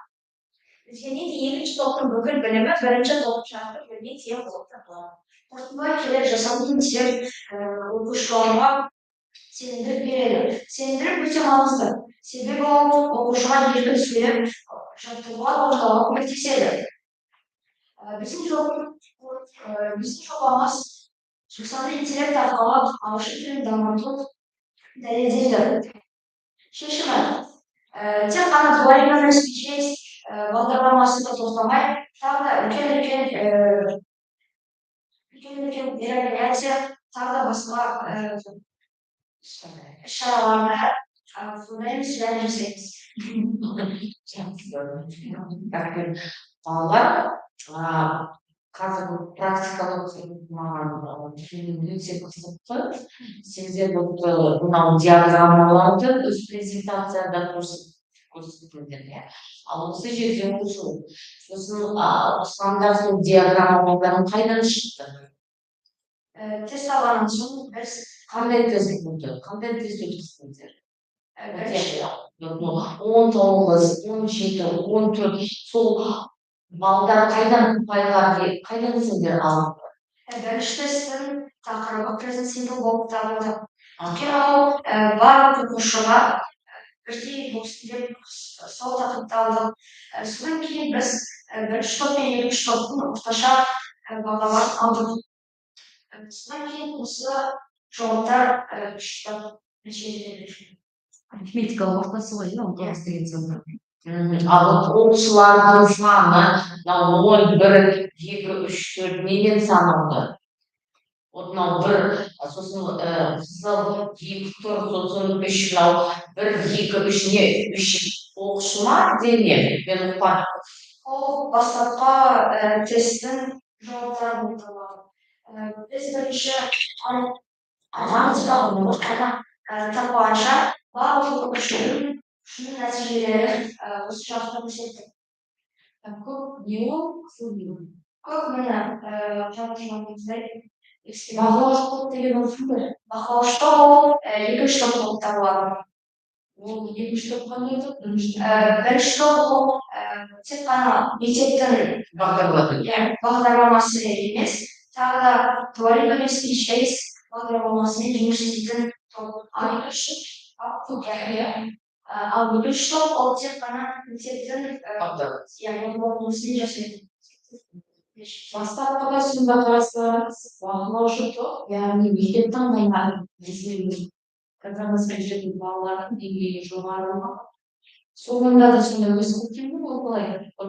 Және де екінші топтың бүкіл білімі бірінші топ жағы білмей тең болып табылады. Қорытындылай келе жасалатын тек оқушыларға сенімділік береді. Сенімділік өте маңызды. Себебі ол оқушыға еркін сөйлеп жаттығуға көмектеседі. Біздің жобамыз жасанды интеллект арқылы ағылшын тілін дамыту дәлелдейді. Шешімі тек қана Duolingo Speech бағдарламасында тоқтамай, тағы да үлкен мероприятия, тағы да басқа іс-шараларда қолдаймыз және жасаймыз. Балалар қазіргі практикалық маған өте қызықты. Сендер мынау диаграммаларды өз презентацияда көрсетіңдер, иә. Ал осы жерде оқу. Сосын стандарттық диаграммалардың қайдан шықты? Тест алғаннан соң біз қандай тест болды? Қандай тест өткіздіңдер? 19, 17, 14 сол балдар қайдан сендер алдыңдар? Бірінші тесттің тақырыбы present simple болып табылды. Өйткені ол барлық оқушыға бірдей болсын деп сол тақырыпты алдық. Содан кейін біз бірінші топ пен екінші топтың орташа бағаларын алдық. Содан кейін осы жауаптар арифметикалық ортасы ғой, он тоғыз деген сонда. Ал оқушылардың саны 0, 1, 2, 3, 4 неден саналды? Мынау 1, сосын қызыл 2, 4, сосын 3, мынау 1, 2, 3 не? 3 оқушы ма? Дене? Мен ұқпадым. Ол бастапқы тесттің жауаптары болып табылады. Біз бірінші аналитикалық тапқанша барлық оқушылардың нәтижелері осы жақта көрсетті. Көп не ол? Қызыл не ол? Көп міне жаңағыдай Бағалауыш топ деген осы бір. бақылауыш топ екінші топ болып табылады. Ол екінші топ қандай топ? Бірінші топ ол тек қана мектептің бағдарламасы емес, тағы да Duolingo Speech бағдарламасымен жұмыс істейтін топ. Ал екінші топ ол тек қана мектептің бағдарламасымен жасайды. Бастапқыда сонда қарасаңыз, бағалаушы топ, яғни мектеп таңдайынан программасымен жүретін балалардың деңгейі жоғары ма? Соңында да сонда өсіп кеткен бе, ол қалай? 11,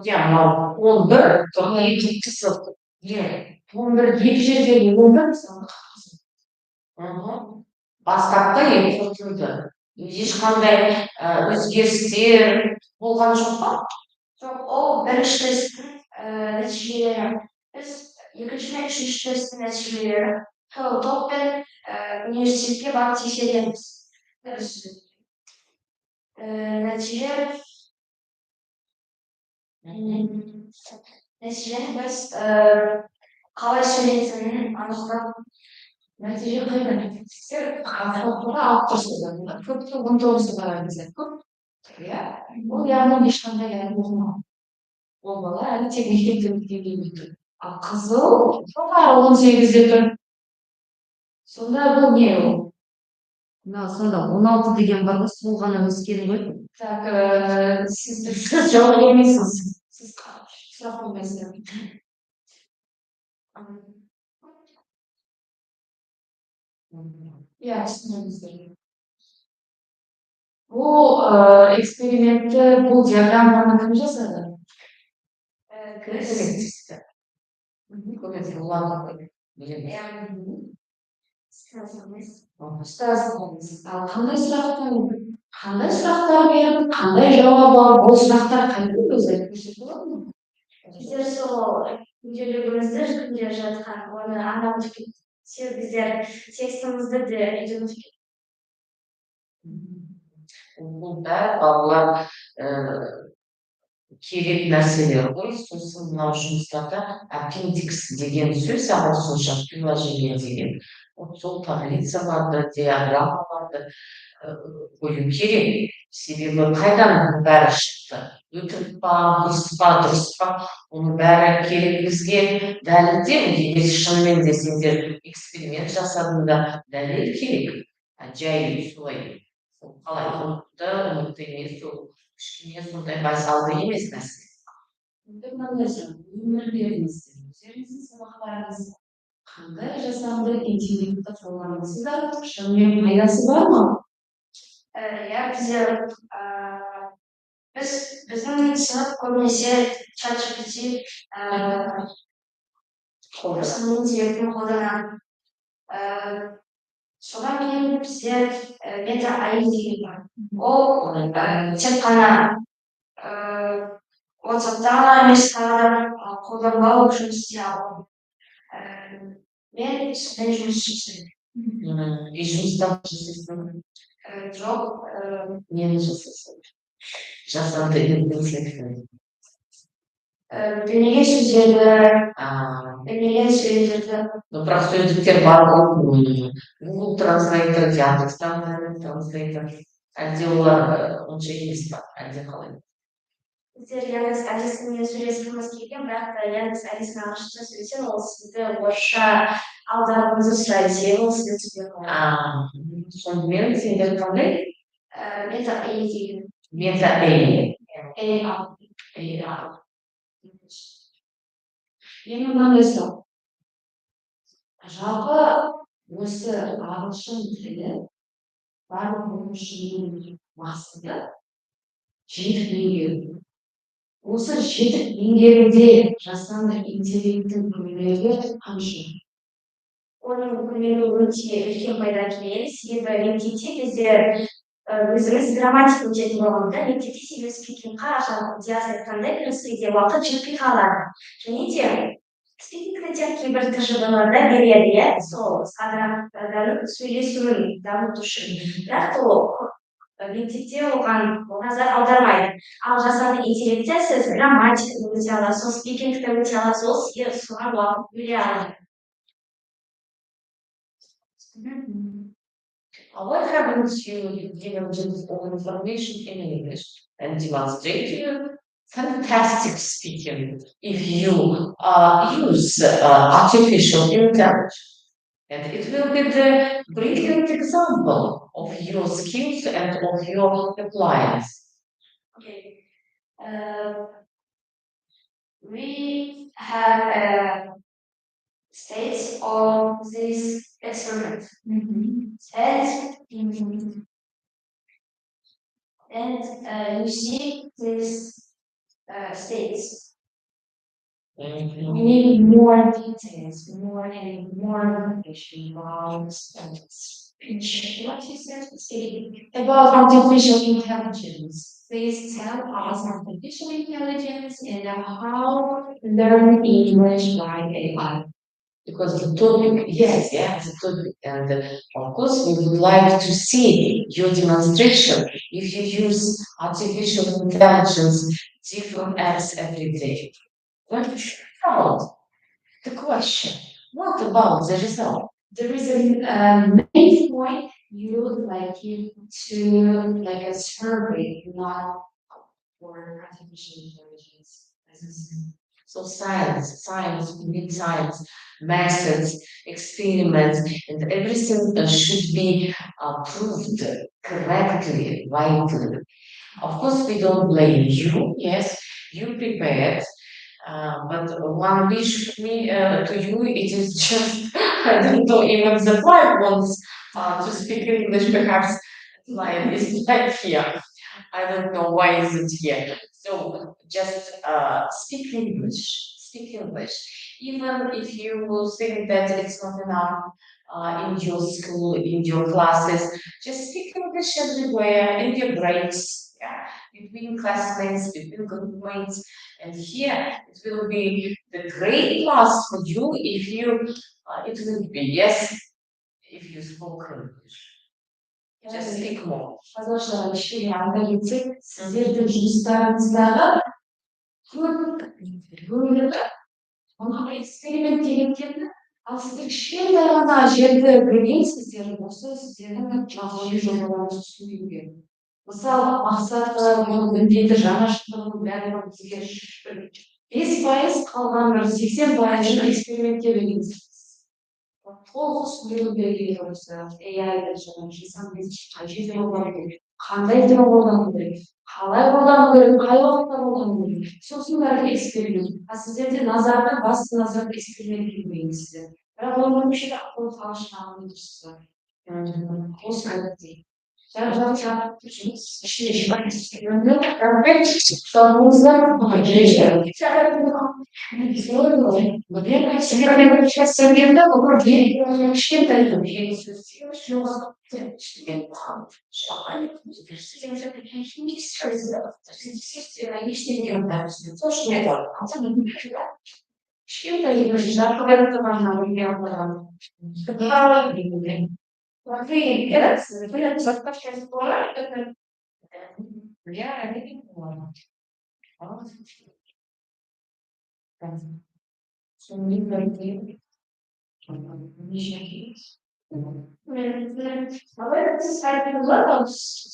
11 екі жерде 11 бастапқы қорытынды. Ешқандай өзгерістер болған жоқ па? Жоқ, ол бірінші тесттің нәтижелері. Біз екінші мен үшінші тесттің нәтижелері топ пен университетке барып тексереміз. Нәтижені біз қалай сөйлейтінін анықтап Нәтиже қайдан? Сіздер қағазға алып тұрсыздар. Көпті 19-ды қараңыздар. Көп. Иә. Ол яғни ешқандай оқымау. Ол бала әлі тек мектепте деңгейде тұр. Ал қызыл жоғары 18-де тұр. Сонда бұл не ол? Сонда 16 деген бар ғой, сол ғана өскен ғой. Так, сіз жауап бермейсіз. Сіз сұрақ қоймайсыздар. иә түсінеміздер. Бұл экспериментті, бұл диаграмманы кім жасады? Көмектесті. Көмектесті. Ұстаз, ал қандай сұрақтар беріп, қандай жауап алып, ол сұрақтар қандай өзі көрсетіп болады ма? Біздер сол күнделігімізді күнде жатқан оны анау біздер текстімізді де үйреніп Бұл бәрі балалар керек нәрселер ғой. Сосын мынау жұмыстарда аппендикс деген сөз ағылшынша приложение деген. Сол таблицаларды, диаграммаларды қою керек. Себебі қайдан бәрі шықты? Өтірік па, дұрыс па, оның бәрі керек бізге дәлелдеу. Егер шынымен де сендер эксперимент жасадыңда дәлел керек. Жай солай қалай ұмытты емес, ол кішкене сондай байсалды емес нәрсе. Өмірлеріңізде, өздеріңіздің сабақтарыңыз қандай жасанды интеллектті қолданасыздар? Шынымен пайдасы бар ма? иә біздің сынып көбінесе ChatGPT жасанды интеллектін қолданады. Содан кейін бізде бета AI деген бар. Ол тек қана WhatsApp'та ғана емес, тағы қолданба болып жұмыс істей аламын. Мен сондай жұмыс жасаймын. И жұмыстан жасайсың? Жоқ, Нені жасайсың? Жасанды интеллектті. білмеген сөздерді, білмеген сөздерді. Бірақ сөздіктер бар ғой. Google Translator, Яндекстан Translator. Әлде олар онша емес па? Әлде қалай? Біздер Яндекс Алисамен сөйлескіміз келген, бірақ та Яндекс Алиса ағылшынша сөйлесе, ол сізді орысша аударуыңызды сұрайды, ол сізді түсінбей қалады. Сонымен сендер қандай? Бета AI деген. Бета AI. Енді мынандай сұрақ. Жалпы осы ағылшын тілі барлық оқушының мақсаты жетік меңгеру. Осы жетік меңгеруде жасанды интеллекттің көмегі қанша? Оның көмегі өте үлкен пайда келеді. Себебі мектепте біздер өзіміз грамматика өтетін болғанда, мектепте себебі спикингқа диас айтқандай кіріспеде уақыт жетпей қалады. Және де спикингті тек кейбір тжб-ларда береді, иә, сол адамның сөйлесуін дамыту үшін. Бірақ ол мектепте оған назар аудармайды. Ал жасанды интеллектте сіз грамматиканы өте аласыз, спикингті өте аласыз, ол сізге соған уақыт бөле алады. What happens to you given just all information in English and demonstrate you fantastic speaking if you use artificial intelligence? And it will be the brilliant example of your skills and of your appliance. Okay. We have states of this experiment. And you see these states. We need more details, more information about speech. What you said About artificial intelligence. Please tell us artificial intelligence and how to learn English by AI. Because the topic, yes, the topic. And of course, we would like to see your demonstration if you use artificial intelligence, different apps every day. What about the question? What about the result? There is a main point you would like you to like a survey, not for artificial intelligence. So science, we need science, methods, experiments, and everything should be proved correctly, rightly. Of course, we don't blame you. Yes, you prepared But one wish to you, it is just, I don't know, even the fly wants to speak English, perhaps fly is like here. I don't know why is it here. So just speak English. Speak English. Even if you will think that it's not enough in your school, in your classes, just speak English everywhere, in your breaks, yeah, between classmates, between groupmates. And here it will be the great plus for you if you, it will be, yes, if you spoke English. Just speak more. Arkadaşlar işe yardım etsek sizler de жұмыстарыңыздағы көп оны эксперимент дегендерді ал сіздер кішкентай ғана жерді білгенсіздер осы сіздердің ғылыми жобаларыңызды түсінуге мысалы мақсаты міндеті жаңашылдығының барлығы бізге 5% қалған бір 80% экспериментке береміз. Толық сүйлеуге керек осы AI-ды жаңағы жасанды қажет болған керек. Қандай тіл қолдану керек, қалай қолдану керек, қай уақытта қолдану керек. Сосын бәрі эксперимент. А сіздерде назарды, басты назарды экспериментке қойыңыздар. Бірақ оның көшеде ақыл талшын алып отырсыздар. Қос кәдімгідей. Жарып жүрміз. Ішінде жібақ экспериментті. Рахмет. Сау болыңыздар. Сейчас современная управление считает,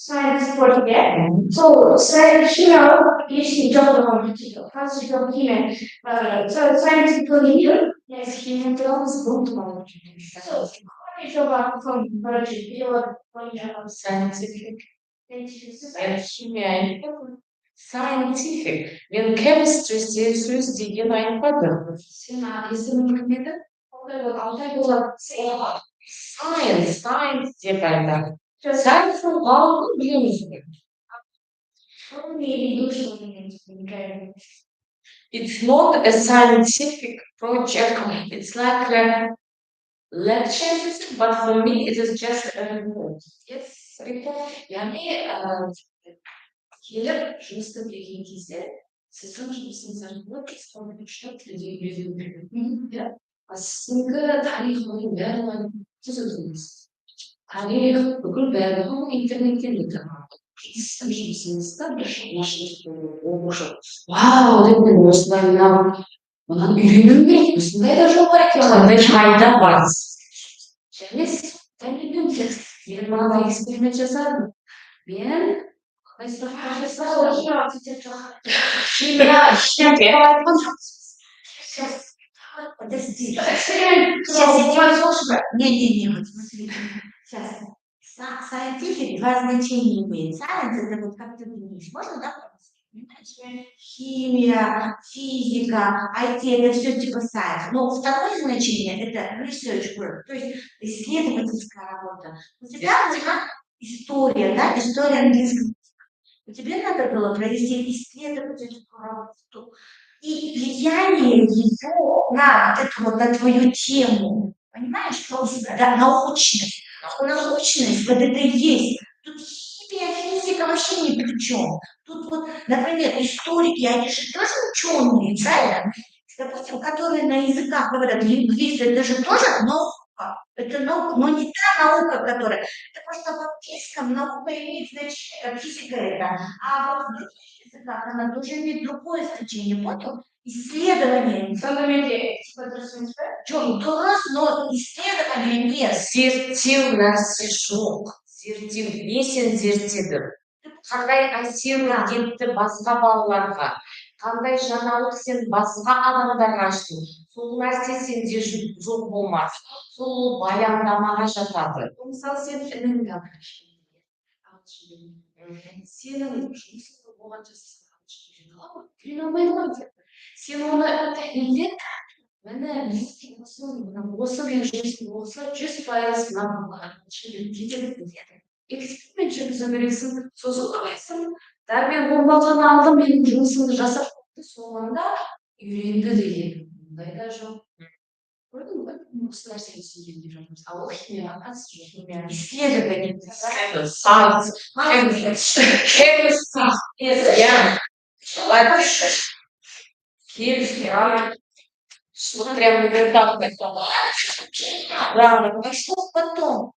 Science for today. So science here is job first job here. So science for here is here jobs both. So what is about from project your Scientific. Scientific. When chemistry says деген айтпады. Сен есімің кім еді? Алтай болады. Science деп айтады. Science-ның ғалымын білеміз бе? It's not a scientific project. It's like a lecture, but for me it is just a report. Yes, report. яғни келіп жұмысты білген кезде сіздің жұмысыңызды қысқартып тілге үйрену керек. Сіздің тарихының барлығын сіз өтіңіз. Тарих бүкіл барлығын интернеттен өтіңіз. Сіздің жұмысыңызда бір машиналық оқушы. Вау, деп мен осылай мынаны үйрену керек. Осындай да жол бар екен. Қандай пайда бар? Және сіз тәлімдеңіз. Мен мынандай эксперимент жасадым. Мен Подожди. Сейчас я тебя слушаю. Не, вот смотри. Сейчас. Scientific два значения имеет. Science это вот как ты думаешь. Можно, да? Химия, физика, IT это все типа science. Но второе значение это research work, то есть исследовательская работа. У тебя история, да, история английского. Тебе надо было провести исследовательскую работу и влияние ее на вот эту вот на твою тему. Понимаешь, что у тебя, да, научность. Научность, вот это и есть. Тут химия, физика вообще ни при чем. Тут вот, например, историки, они же тоже ученые, правильно? Допустим, которые на языках говорят, лингвисты, это же тоже наука. Это наука, но не та наука, которая... Это просто в английском наука имеет значение, как физика это. А вот в других языках она тоже имеет другое значение. Понял? Исследование. Дұрыс, но исследование нет. Зерттеу нәрсе жоқ. Зерттеу, не сен зерттедің? Қандай әсерін кетті басқа балаларға? Қандай жаңалық сен басқа адамдарға аштың? Сол нәрсе сенде жоқ болмас. Сол баяндамаға жатады. Мысалы сен ініңді ағылшын сенің жұмысың болған жасқа ағылшын қиналмайды ғой. Сен оны үйрет, міне осы мен осы 100% мынаған эксперимент жүргізу керексің, сосын қарайсың, да мен ол баланы алдым, менің жұмысымды жасап қойды, соңында үйренді деген ондай да жоқ. Көрдің бе? Осы нәрсені түсінгендей жатырмыз. А ол химияға қатысы жоқ. Исследование. Вот прям вот так вот. Да, А что потом?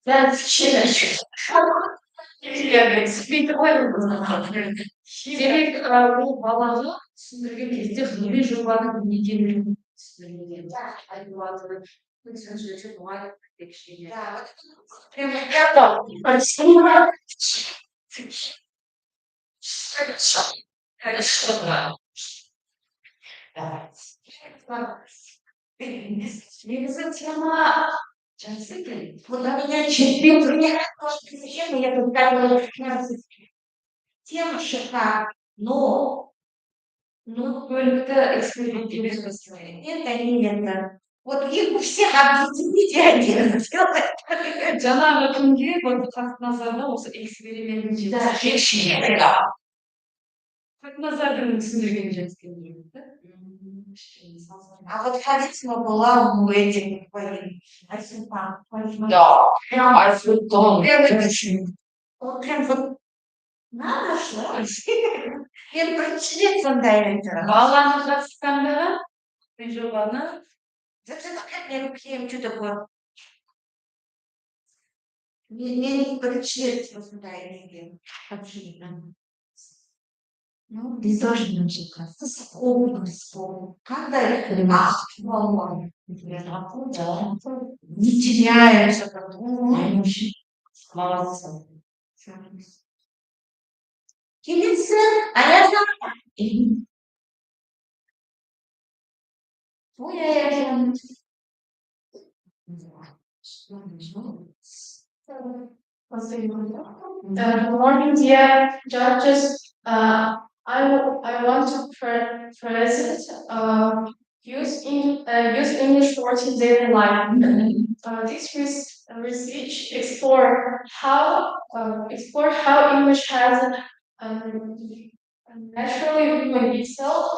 да, через. Демек, бұл балаға түсіндірген кезде ғылыми жобаның не екенін түсіндірген. Айтылатыны. Да, вот прям рядом. Хорошо. Негізі тема жақсы екен. Вот у меня четыре темы, я тут говорила 15. Тема шикарная, но Бөлікті эксперименттеу жасайды. это не это. Вот их у всех объедините один. Жаңағы күнге Хақназарда осы экспериментін Да, жеткізген. да. Хақназардың түсіндірген жеткізген. А вот харизма была у этих да, Альфредон. Вот прям вот надо что? Я прочитать сондай Баланы қатысқандағы жобаны Зачем я вообще что такое? Не прочитать сондай абсолютно. Ну, ты тоже не учиться. Вспомни. Когда это волной. Не теряешься, подумаешь. Молодцы. Келесі, аяғына. Ой, аяғына. Good morning, dear judges. I want to present use English words in daily life. This research explore how English has naturally woven itself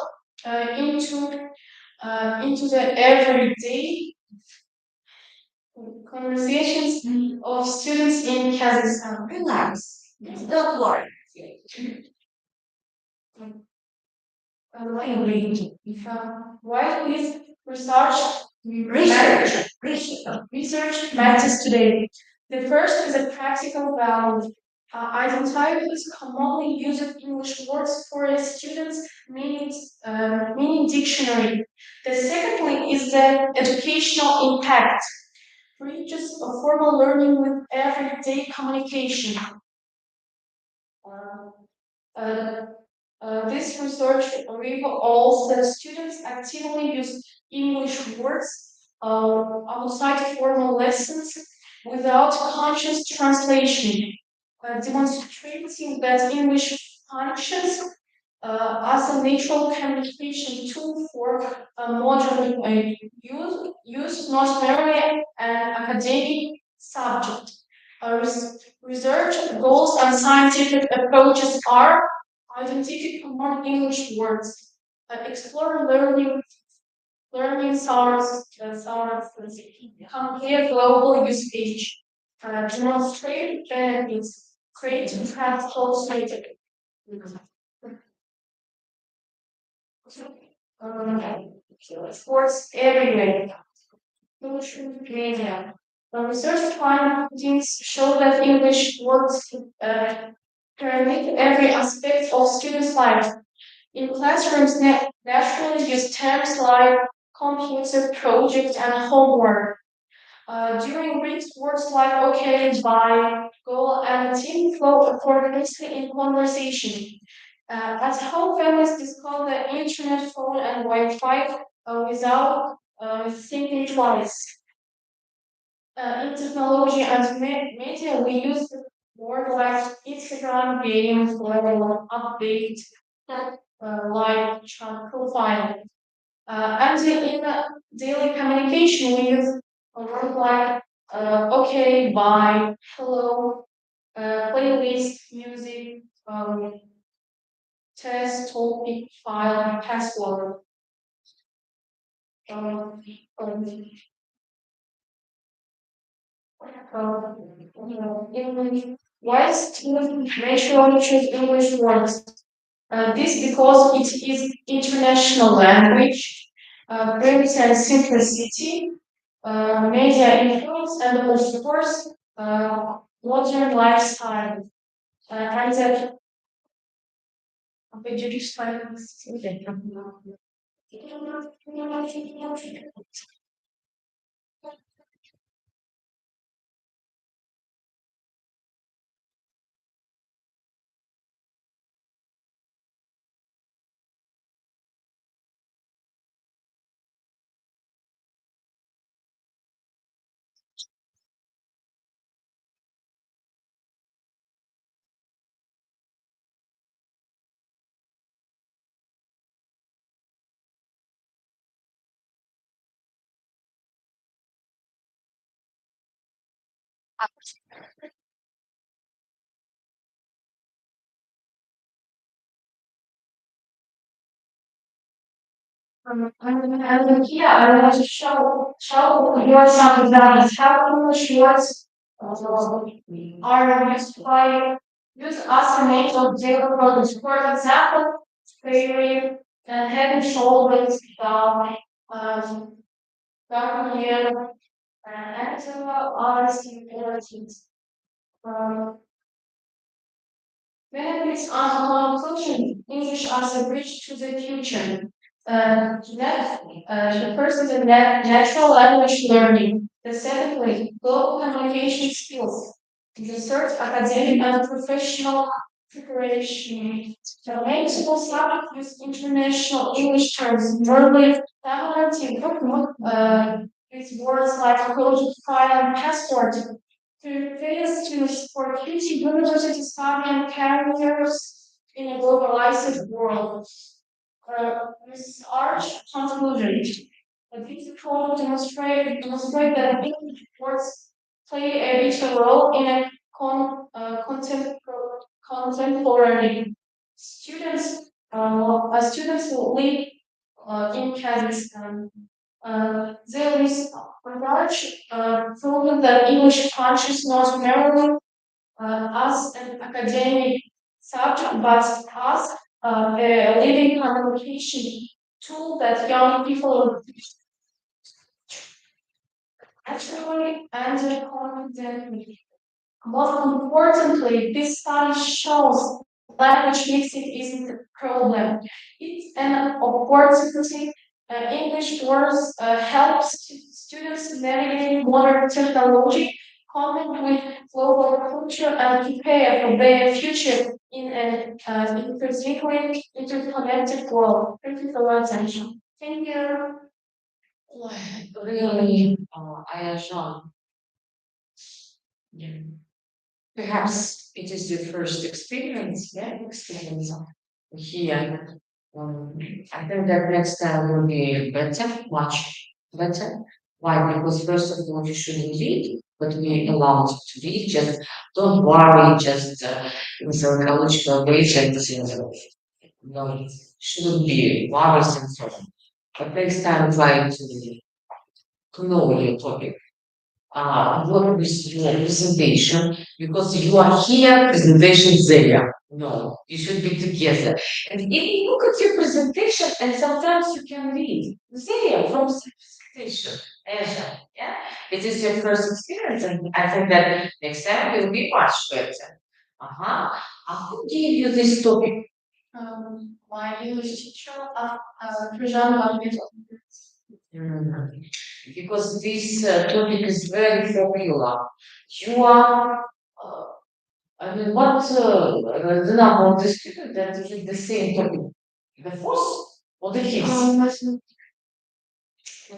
into the everyday conversations of students in Kazakhstan. Relax. Don't worry. Why is research matters today? The first is a practical value. Identify with commonly used English words for a student's meaning dictionary. The secondly is the educational impact. Reaches a formal learning with everyday communication. This research reveals that students actively use English words outside formal lessons without conscious translation, demonstrating that English functions as a natural communication tool for modern use, not merely an academic subject. Research goals and scientific approaches are identify common English words, explore learning source, compare global usage, demonstrate benefits, create practical scientific. Sports everywhere. Social media. Research findings show that English words permeate every aspect of students' life. In classrooms, naturally use terms like computer, project, and homework. During breaks, words like okay, bye, go, and team flow effortlessly in conversation. At home, families discover the internet, phone, and Wi-Fi without thinking twice. In technology and media, we use or like Instagram games or update like chat profile. And in daily communication, we use a word like okay, bye, hello, playlist, music, test, topic, file, password. Um, um, English. Why students naturally choose English words? This because it is international language, brings a simplicity, media influence, and of course, modern lifestyle. And that and yeah, I want to show your some examples how English words are used by use as a means of daily products. For example, favorite and head and shoulders, um, garnier, and other similarities. Um, Benefits are conclusion English as a bridge to the future. The first is a natural language learning. The secondly, global communication skills. The third, academic and professional preparation. The main school subject with international English terms. Thirdly, collaborative with words like code, file, and passport to various students for future university study and careers in a globalized world. This arch conclusion. These program demonstrate that English words play a vital role in a contemporary students who live in Kazakhstan. There is a large proven that English functions not merely as an academic subject, but as a living communication tool that young people naturally and confidently. Most importantly, this study shows language mixing isn't a problem. It's an opportunity. English words help students navigate modern technology, connect with global culture, and prepare for their future in an increasingly interconnected world. Thank you for your attention. Thank you. Really, Ayajan, yeah. Perhaps it is your first experience, yeah, experience here. I think that next time will be better, much better. Why? Because first of all, you shouldn't read, but we allow you to read. Just don't worry, just in psychological way, just no, it shouldn't be worrisome for them. But next time, try to know your topic work with your presentation because you are here, presentation there. No, you should be together. And if you look at your presentation, and sometimes you can read there from the presentation. Yeah, it is your first experience, and I think that next time will be much better. Uh-huh. Who gave you this topic? My English teacher, Prejan. Mm. Because this topic is very popular. You are, I mean, what the number of the students that read the same topic? The fourth or the fifth?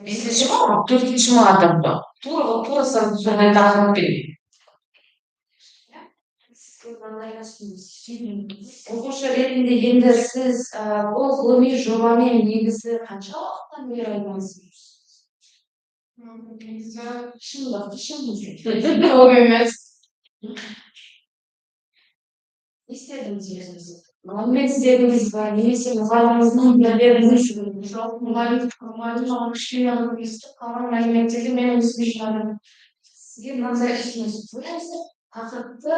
Мислиш, Türk hiç mi adamda? Tuğla, Tuğla sanatçılarından biri. Оқушы ретінде енді сіз бұл ғылыми жобамен негізі қанша уақыттан бері айналысып жүрсіз? Көп емес. Не істедіңіз өзіңіз? Мұғаліммен істедіңіз бе? Немесе мұғаліміңіздің білімдеріңіз жоқ, мұғалім маған кішкене ғана естіп қалған мәліметтерді мен өзім жинадым. Сізге мынандай ұсыныс беремін. Тақырыпты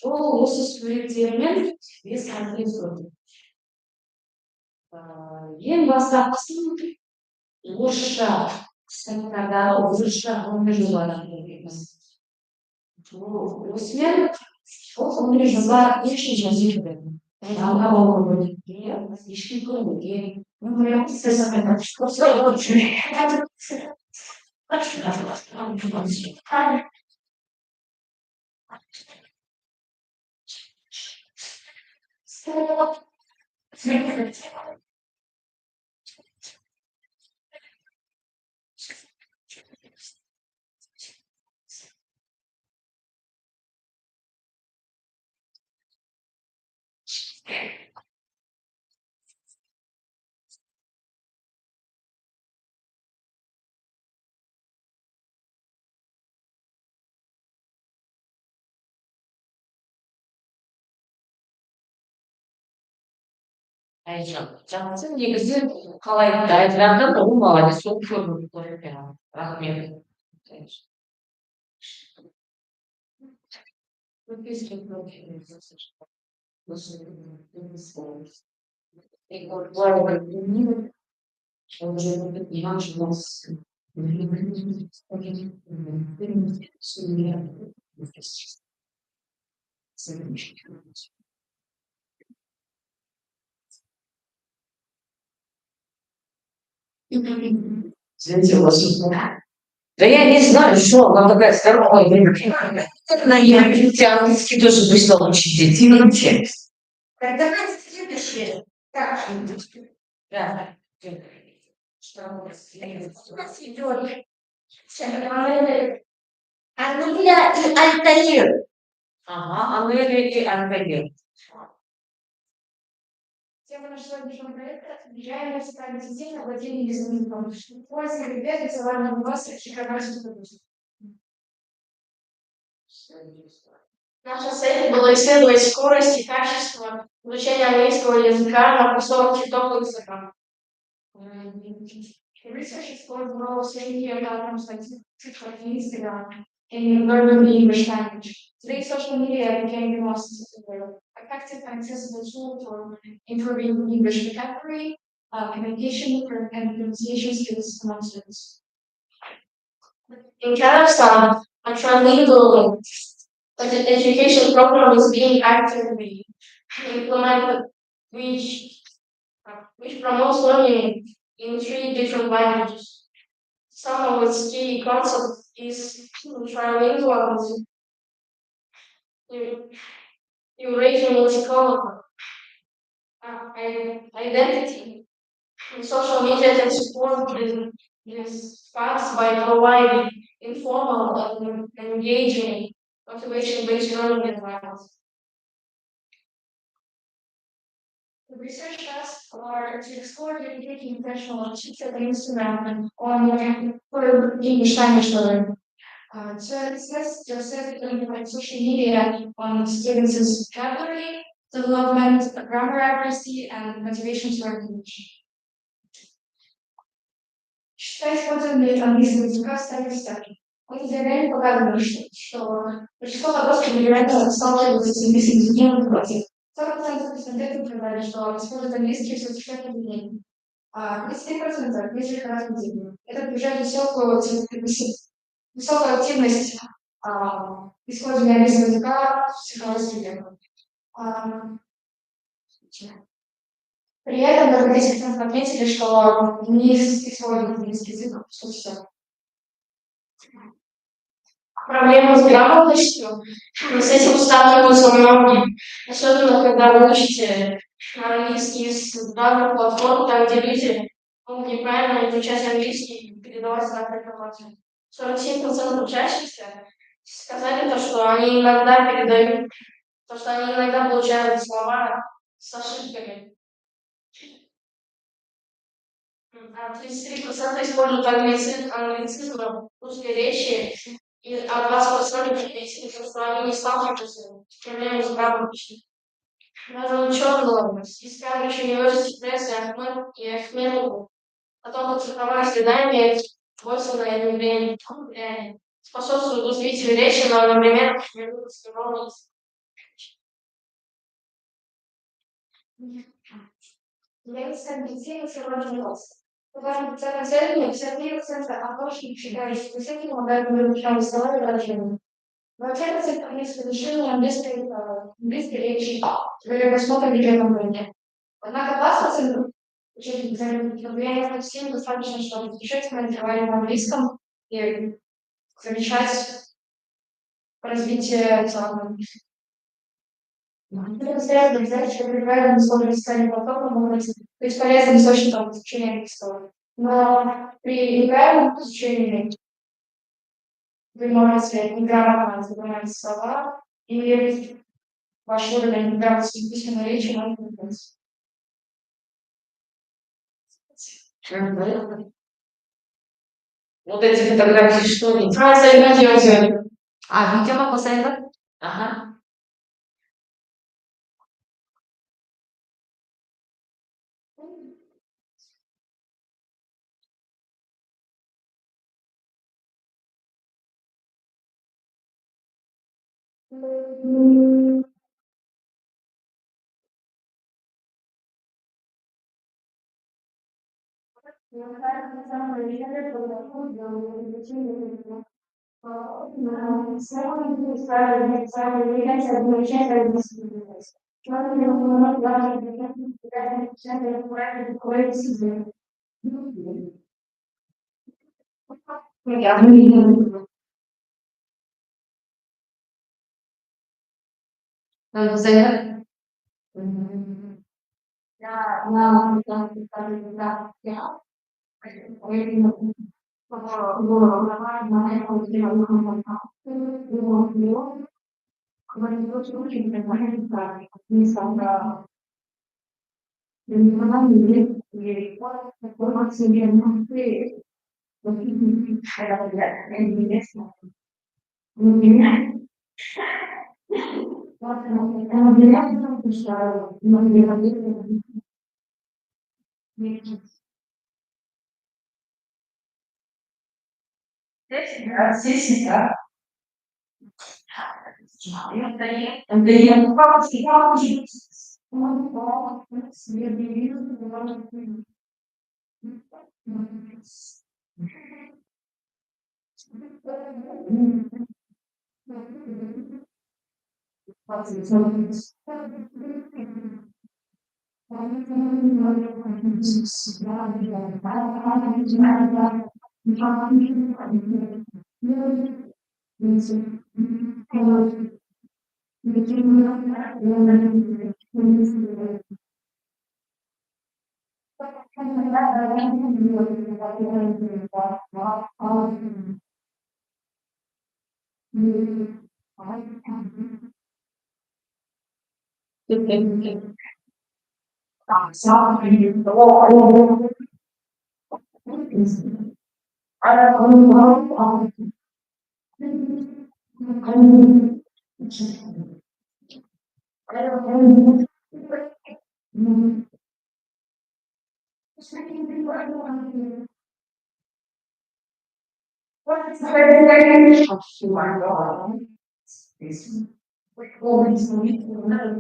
осы суреттермен бес әрпен көрдім. Ең бастапқысын орысша сайттардағы орысша ғылыми жобадан көргенбіз. Осымен ол ғылыми жоба ешкім жазылды. Жалға болу бөлікке, ешкім көрмеген. Жақсы, негізі қалай айтқанда ол молодец, ол көрініп тұр. Рахмет. Да я не знаю, что она такая здоровая. Я английский тоже пришла учить детей, но училась. Когда вы следующее? Так. Да. Что у нас идет? Англия и Альтаир. Ага, Англия и Альтаир. Тема нашего большого проекта – влияние социальных сетей на владение языком. Польза ребят и целая вас и грамматику. Наша цель была исследовать скорость и качество изучения английского языка на просторах читов Инстаграм. Research explored the role of social media platforms like TikTok and Instagram in learning the English language. Today, social media became the most effective and accessible tool for improving English vocabulary, communication, and pronunciation skills among students. In Kazakhstan, a trilingual education program is being actively implemented, which promotes learning in 3 different languages. Some of its key concepts is trilingualism, Eurasian multicultural identity, and social media can support this path by providing informal and engaging motivation-based learning environments. The research tasks are to explore the educating professional teacher and Instagram on for English language learning. To discuss the effect of social media on students' vocabulary, development, grammar accuracy, and motivation to learn English. Считая использование английского языка статистикой. Он измеряет показывает, что большинство подростков регулярно сталкиваются с английским языком в классе. 40% респондентов говорят, что используют английский в социальных поведениях. 33% несколько раз в неделю. Это приближает высокую активность использования английского языка в цифровой среде. При этом только 10% отметили, что не используют английский язык в соцсетях. Проблема с грамотностью. С этим сталкиваются многие. Особенно, когда вы учите английский с данных платформ, там, где люди могут неправильно изучать английский и передавать знак информацию. 47% учащихся сказали то, что они иногда передают То, что они иногда получают слова с ошибками. 33% используют англицизмы в русской речи, а 20% отметили, что они не сталкиваются с проблемами с грамотностью. Даже ученые из Cambridge University Press и Ахмедову о том, как цифровая среда имеет свойственное влияние, способствует развитию речи, но одновременно формирует здоровый Я сомнительно соглашался. Важно цель все центра Ағылшын считает, что с этим помогает выражать слова и выражения. Вообще, цель английского решения английской речи в высоком регионе. Однако 20% учителей влияет всем достаточно, чтобы изучать разговаривать на английском и замечать развитие целого. Это связано с что прибавим сложность социальных потоков, то есть полезным источником изучения английского. Но при неправильном изучении вы можете неграмотно забывать слова, и ваш уровень грамотности письменной речи может быть. Вот эти фотографии, что они? Видео. А, видео после этого? Ага.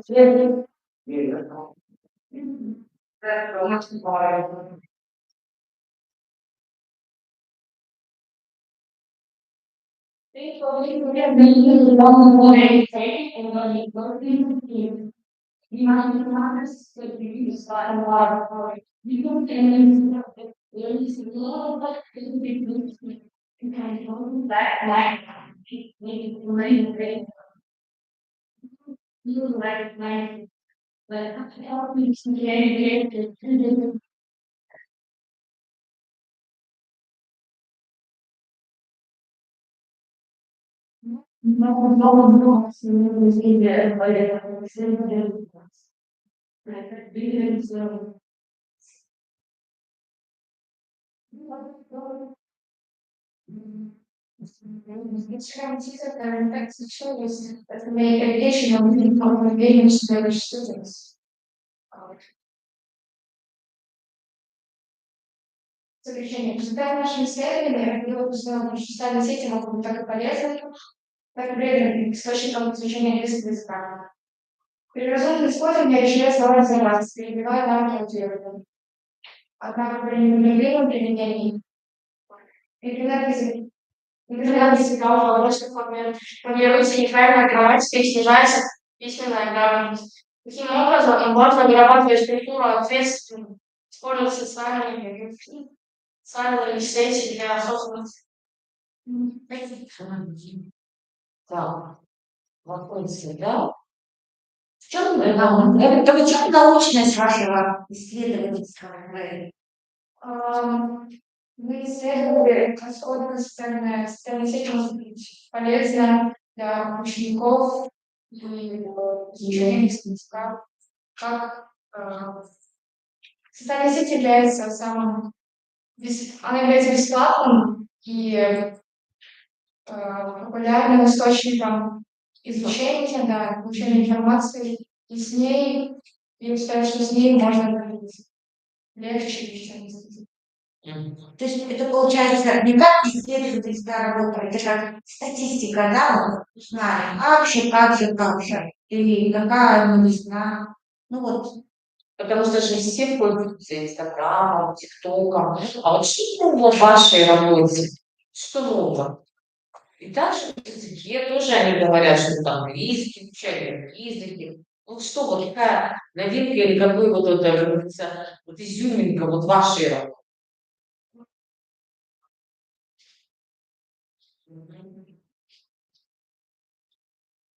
Зерде. Instagram, TikTok are in fact tools that make education more convenient to their students. В заключение, результаты наших исследований было установлено, что социальные сети могут быть так и полезны, так и вредными источником изучения английского языка. При разумном использовании расширяет слова информации, перебивая навыки аудирования. Однако при неправильном применении интернет-языка в обычных форме планируется неправильная грамматика и снижается письменная грамотность. Таким образом, можно вырабатывать структуру ответственно, использовать социальные сети для собственных. Так, вопросы, да? В чем научность вашего исследовательского проекта? Мы исследовали, насколько социальная сеть может быть полезна для учеников и изучения английского языка. Как социальная сеть является она является бесплатным и популярным источником изучения, да, получения информации, и с ней, я считаю, что с ней можно легче учиться. То есть это получается не как исследовательская работа, это как статистика, да, вот узнаем, как же, или какая новизна. Ну вот. Потому что же все пользуются Инстаграмом, ТикТоком. А вот что нового в вашей работе? Что нового? И даже в языке тоже они говорят, что там английский, изучали языки. Ну что, вот какая новинка или какой вот это, как говорится, вот изюминка вот вашей работы?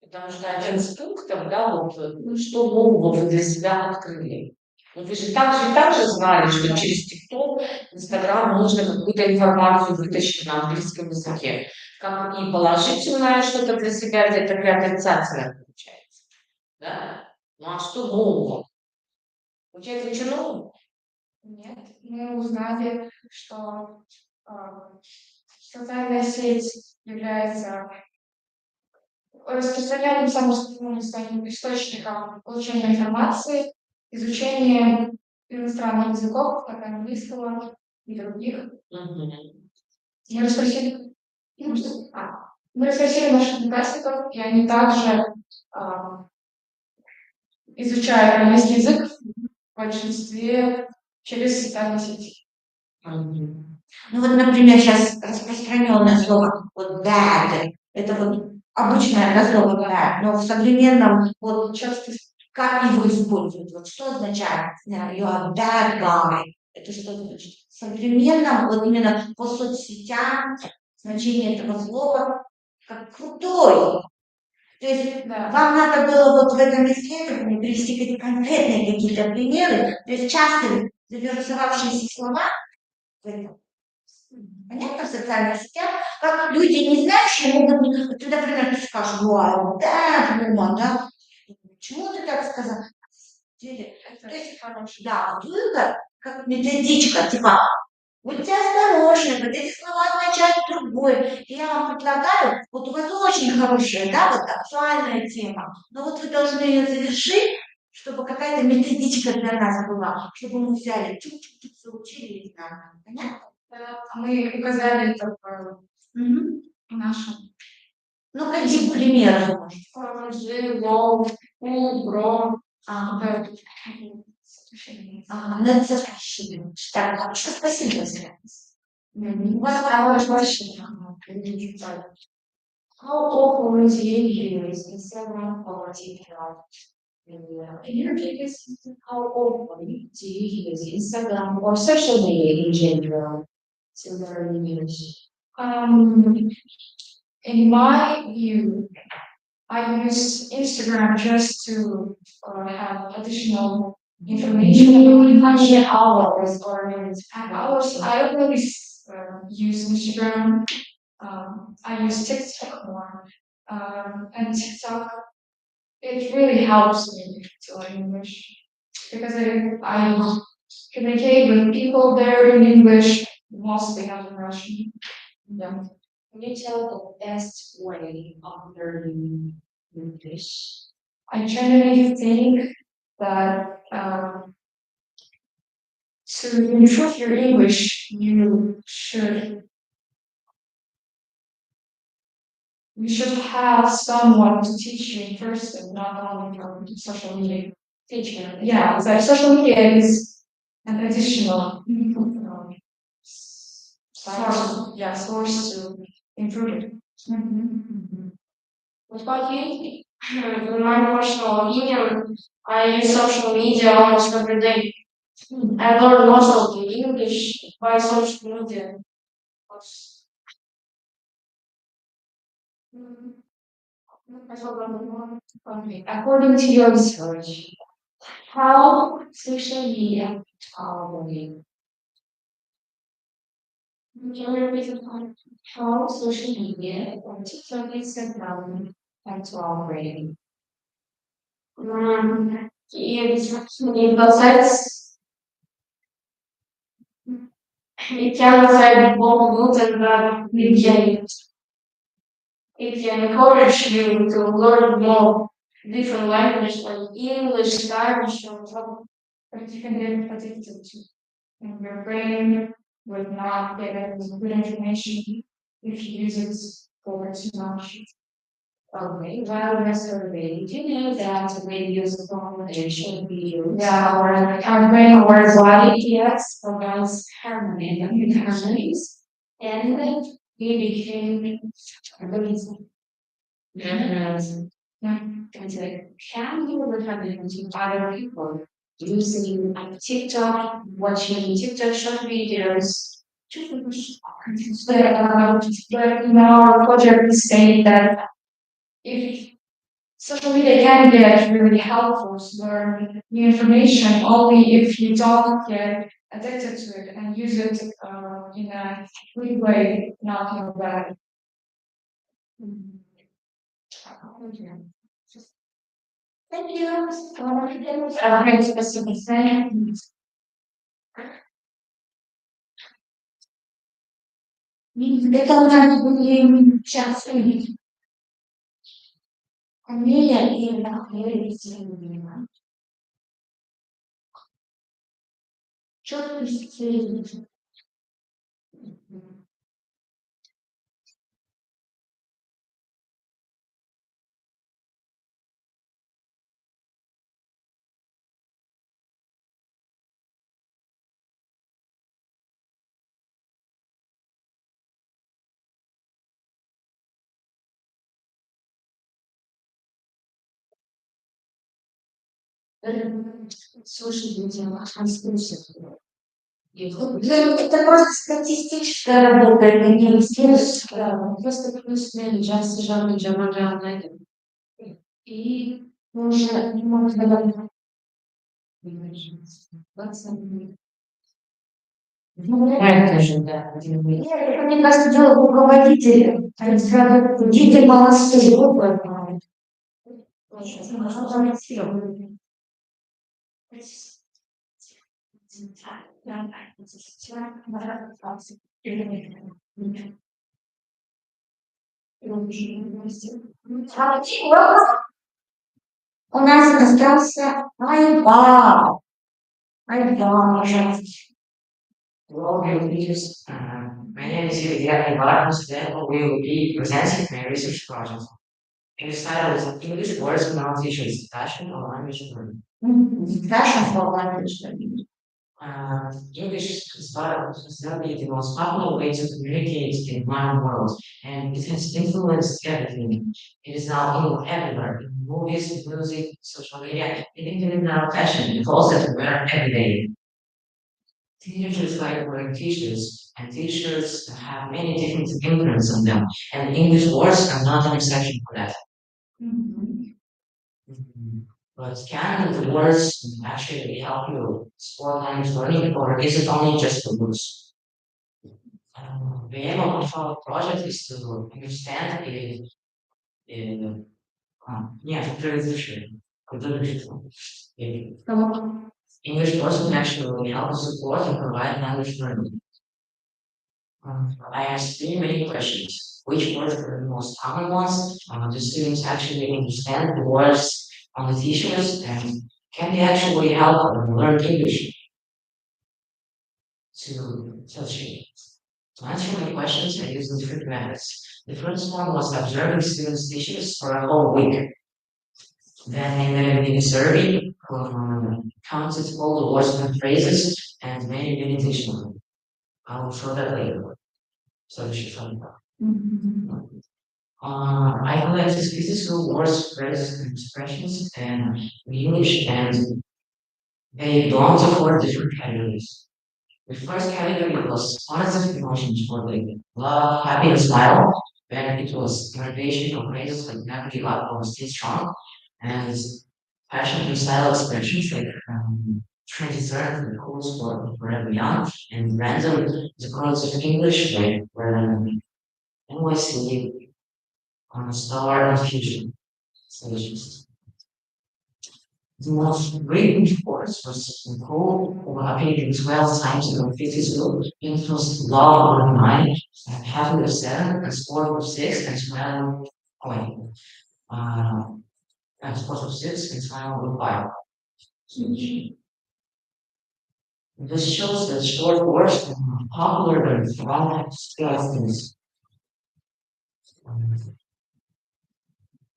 Потому что один из пунктов, да, вот, ну, что нового вы для себя открыли? Ну, вы же так же знали, что через ТикТок, Инстаграм нужно какую-то информацию вытащить на английском языке. Как и положительное что-то для себя, где-то и отрицательное получается. Да? Ну а что нового? Получается, ничего нового? Нет, мы узнали, что социальная сеть является распространенным самым источником получения информации, изучения иностранных языков, как английского и других. Мы расспросили наших одноклассников, и они также изучают английский язык в большинстве через социальные сети. Ну вот, например, сейчас распространенное слово вот bad, это вот обычное слово bad, но в современном вот часто как его используют? Вот что означает you are bad guy? Это что значит? В современном, вот именно по соцсетям, значение этого слова как крутой. То есть вам надо было вот в этом исследовании привести конкретные какие-то примеры, то есть часто завершавшиеся слова в этом. Понятно, в социальных сетях, как люди не знающие могут, ты, например, ты скажешь, вау, да, почему ты так сказал? То есть, да, вывод, как методичка, типа, будьте осторожны, вот эти слова означают другое. И я вам предлагаю, вот у вас очень хорошая, да, вот актуальная тема, но вот вы должны ее завершить, чтобы какая-то методичка для нас была, чтобы мы взяли, чуть-чуть заучили и знали. Понятно? Мы указали это в нашем. Ну, какие примеры? Надо спасибо. Так, спасибо. How often do you use Instagram or TikTok? In your case, how often do you use Instagram or social media in general to learn English? In my view, I use Instagram just to have additional information. Hours or minutes. Hours. I don't really use Instagram. I use TikTok more. and TikTok, it really helps me to learn English because I communicate with people there in English, mostly not in Russian. Yeah. Can you tell the best way of learning English? I generally think that to improve your English, you should have someone to teach you in person, not only from social media teacher. Yeah, it's like social media is an additional source to improve it. What about you? In my personal opinion, I use social media almost every day. I learn most of the English by social media. According to your research, how social media Following can you repeat it? How social media or TikTok, Instagram affect our brain? It affects, it can affect both good and bad behaviors. It can encourage you to learn more different languages like English, Spanish, or something. But you can get addicted to. And your brain would not get good information if you use it for too much. okay, while masturbating, do you know that radios accommodation should be used? Yeah, our brain or body, yes, provides harmony and harmonies. And we became amazing. Can you recommend to other people using TikTok, watching TikTok short videos? But in our project, we say that if social media can get really helpful to learn new information only if you don't get addicted to it and use it in a good way, not in a bad. Thank you. Very specific thing. Это уже сейчас фамилия и нахуй. Что ты Слушай, видео, слушай. Это просто статистическая работа, это не исследовательская. Просто плюс-минус, часто жанры джамага и уже не могу сказать. Это же, да. Нет, мне кажется, дело в руководителе. Они сразу, дети молодцы, глупые. У нас остался айбал. Айбал, пожалуйста. Hello, dear readers. My name is Zerde, and today we will be presenting my research project. Its title is English Words Pronunciations, Fashion or Language Learning. Fashion for language learning. English style is the most popular way to communicate in modern world, and it has influenced everything. It is now everywhere, in movies, music, social media, and even in our fashion, the clothes that we wear every day. Teenagers like wearing t-shirts, and t-shirts have many different imprints on them, and English words are not an exception for that. Mhm. But can the words actually help you support language learning, or is it only just for books? The aim of our project is to understand if Нет, это разрешение. Это разрешение. Tamam. English person actually help support and provide language learning. I asked three main questions. Which words are the most common ones? Do students actually understand the words on the teachers? And can they actually help them learn English? To answer my questions, I used different methods. The first one was observing students' teachers for a whole week. Then I made a survey, counted all the words and phrases, and made a dictionary. I will show that later. So you should find out. I collected physical words, phrases, and expressions in English, and they belong to four different categories. The first category was positive emotions for the love, happy, and smile. Then it was motivational phrases like never give up or stay strong, and passion and style expressions like try to learn the course for everyone, and random the quotes of English like NYC on a star and future. So it's just the most great course was cool or appeared 12 times in the 50s. It was love of 9, and happy of 7, and sport of 6, and smile point. Uh, and sport of 6, and smile of 5. This shows that short words are more popular than long lessons.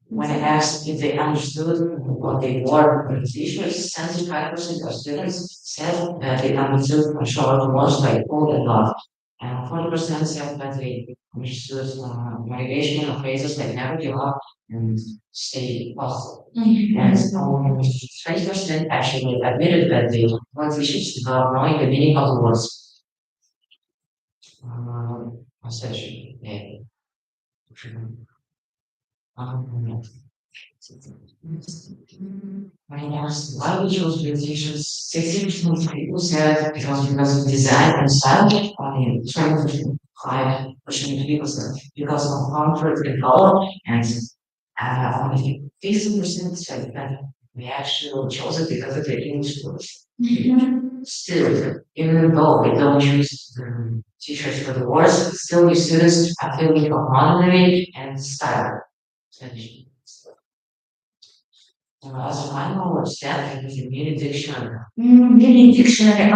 When I asked if they understood what they were, the teachers, 75% of students said that they understood a short words like old and love. And 40% said that they understood motivational phrases like never give up and stay positive. And 20% actually admitted that they want teachers without knowing the meaning of the words. Session. Yeah. When I asked why we chose presentations, 60% of people said because of design and style, 25% of people said because of comfort and color, and only 50% said that we actually chose it because of the English words. Still, even though we don't choose the t-shirts for the words, still we students are feeling of modernity and style. As a final step in the mini dictionary. Mini dictionary.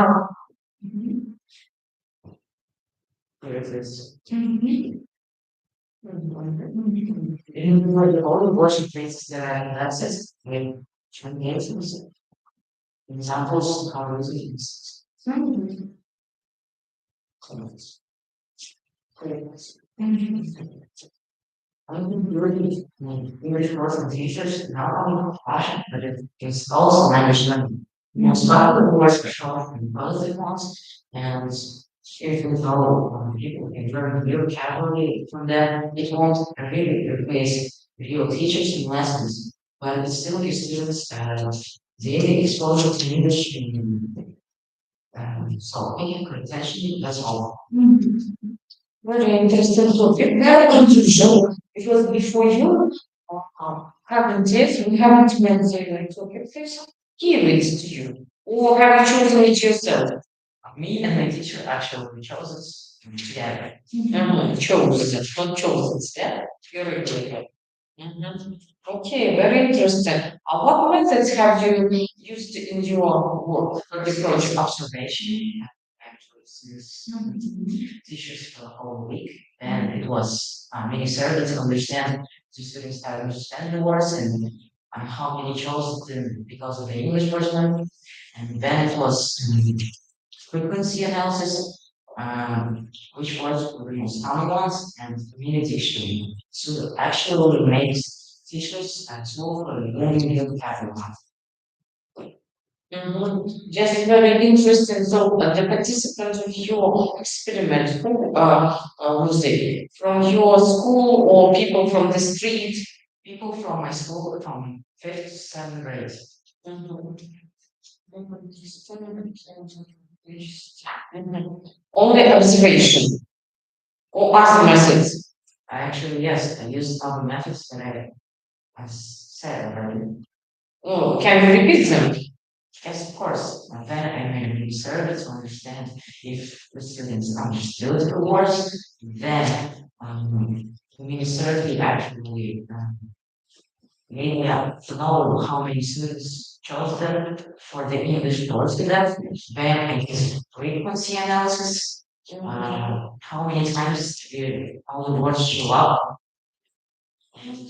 Here it is. In the all the worship places that I have access with translations, examples, conversations. I've been learning English words and teachers not only fashion, but it's also language learning. Most popular words are short and positive ones, and even though people can learn real vocabulary from them, it won't really replace real teachers and lessons, but it still gives students daily exposure to English in so paying attention, that's all. Very interesting topic. Very unusual. It was before you haven't yet, we haven't met the topic. Please give it to you. Or have you chosen it yourself? Me and my teacher actually we chose it together. Chose it, not chosen step. Very good. Okay, very interesting. What methods have you used in your work for the project? Observation. Actually, since teachers for a whole week, and it was many surveys to understand the students that understand the words and how many chose them because of the English version, and then it was frequency analysis, which words were the most common ones, and community dictionary. So it actually makes teachers a tool for learning new vocabulary. Just very interesting. So the participants of your experiment, who was it? From your school or people from the street? People from my school from 5th to 7th grade. Only observation or other methods. Actually, yes, I use all the methods that I said already. Oh, can you repeat them? Yes, of course. And then I made research to understand if the students understood the words. Then research actually made me to know how many students chose them for the English course with them. Then I used frequency analysis. How many times did all the words show up? And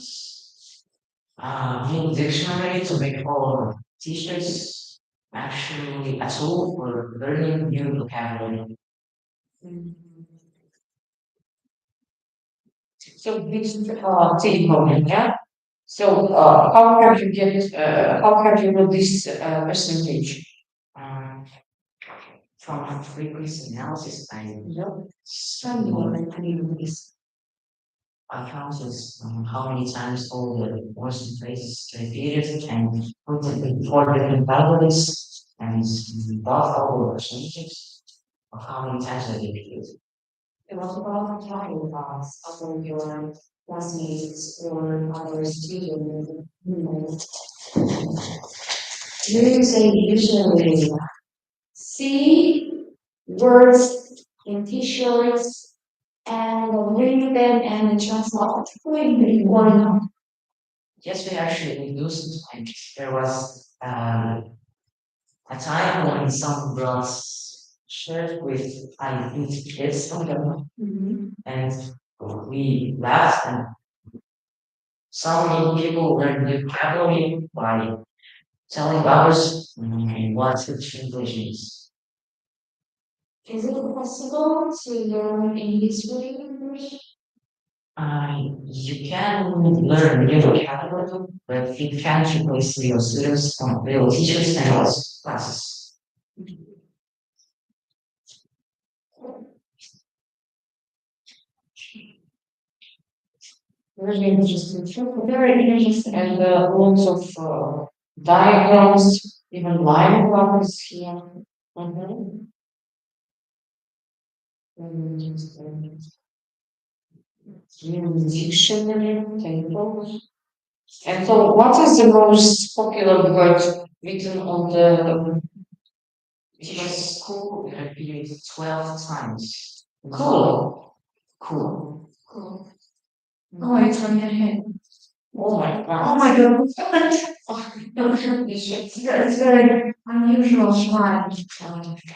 in dictionary to make all teachers actually a tool for learning new vocabulary. So this take home, yeah. So how have you got this percentage? Um, from frequency analysis, I Some I counted how many times all the words and phrases repeated and put it in four different categories and got all the percentages of how many times I repeated. It was about the talking box of your classmates or other students. You say usually see words in t-shirts and read them and translate or not. Yes, we actually used like there was a time when some brought shirt with I eat kids on them and we laughed and some people learned new vocabulary by telling others what English is. Is it possible to learn English with English? You can learn new vocabulary, but it can't replace real students, real teachers, and also classes. Very interesting. Very interesting. And lots of diagrams, even line graphics here. Mhm. Interesting. Dictionary, tables. And so, what is the most popular word written on the It was cool, it appeared 12 times. cool? Cool. Oh, it's on your head. Oh my Oh god. my god. You should It's very unusual slide.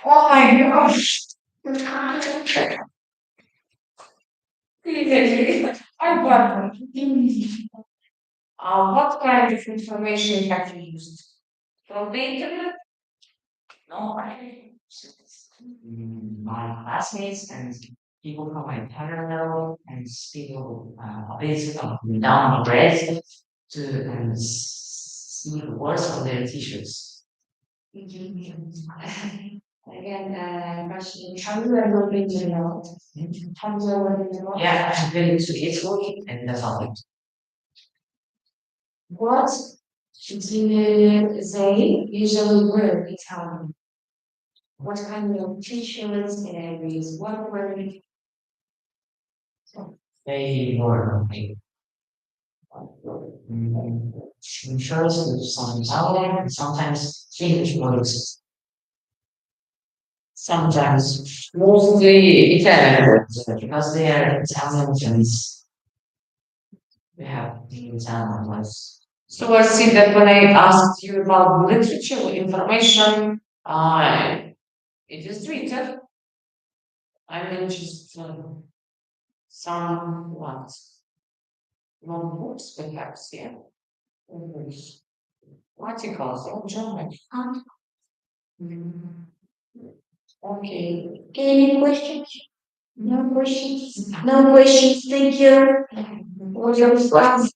Oh my gosh. I got it. What kind of information have you used? From the internet? No, my classmates and people from my parallel and people basically down read to see the words on their t-shirts. Again, question. How do I look into know? How do I look into know? Yeah, I've been to Italy and that's all. What do they usually wear in town? What kind of t-shirts and areas? What were They were insurance with some Italian and sometimes English words. Sometimes. Mostly Italian words. Because they are Italian and we have the Italian words. So I see that when I asked you about literature information, it is written. I mean, just some what? Notebooks, perhaps, yeah. English. Articles in German. Mm. Okay. any questions? No questions? No questions, thank you. What your response?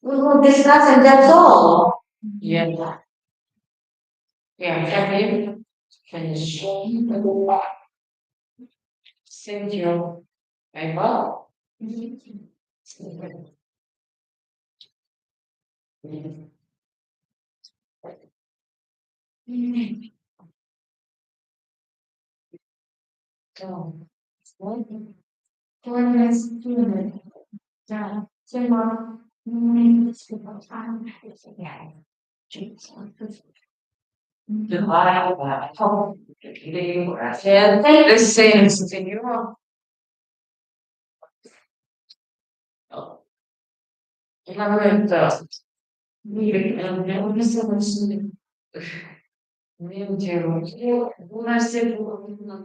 We will discuss and that's all. Yeah. Yeah, have you finish? Thank you. Very well. So, Да, тема. Goodbye, bye. And the same to you. Lamento. Meu Deus, eu nasci por uma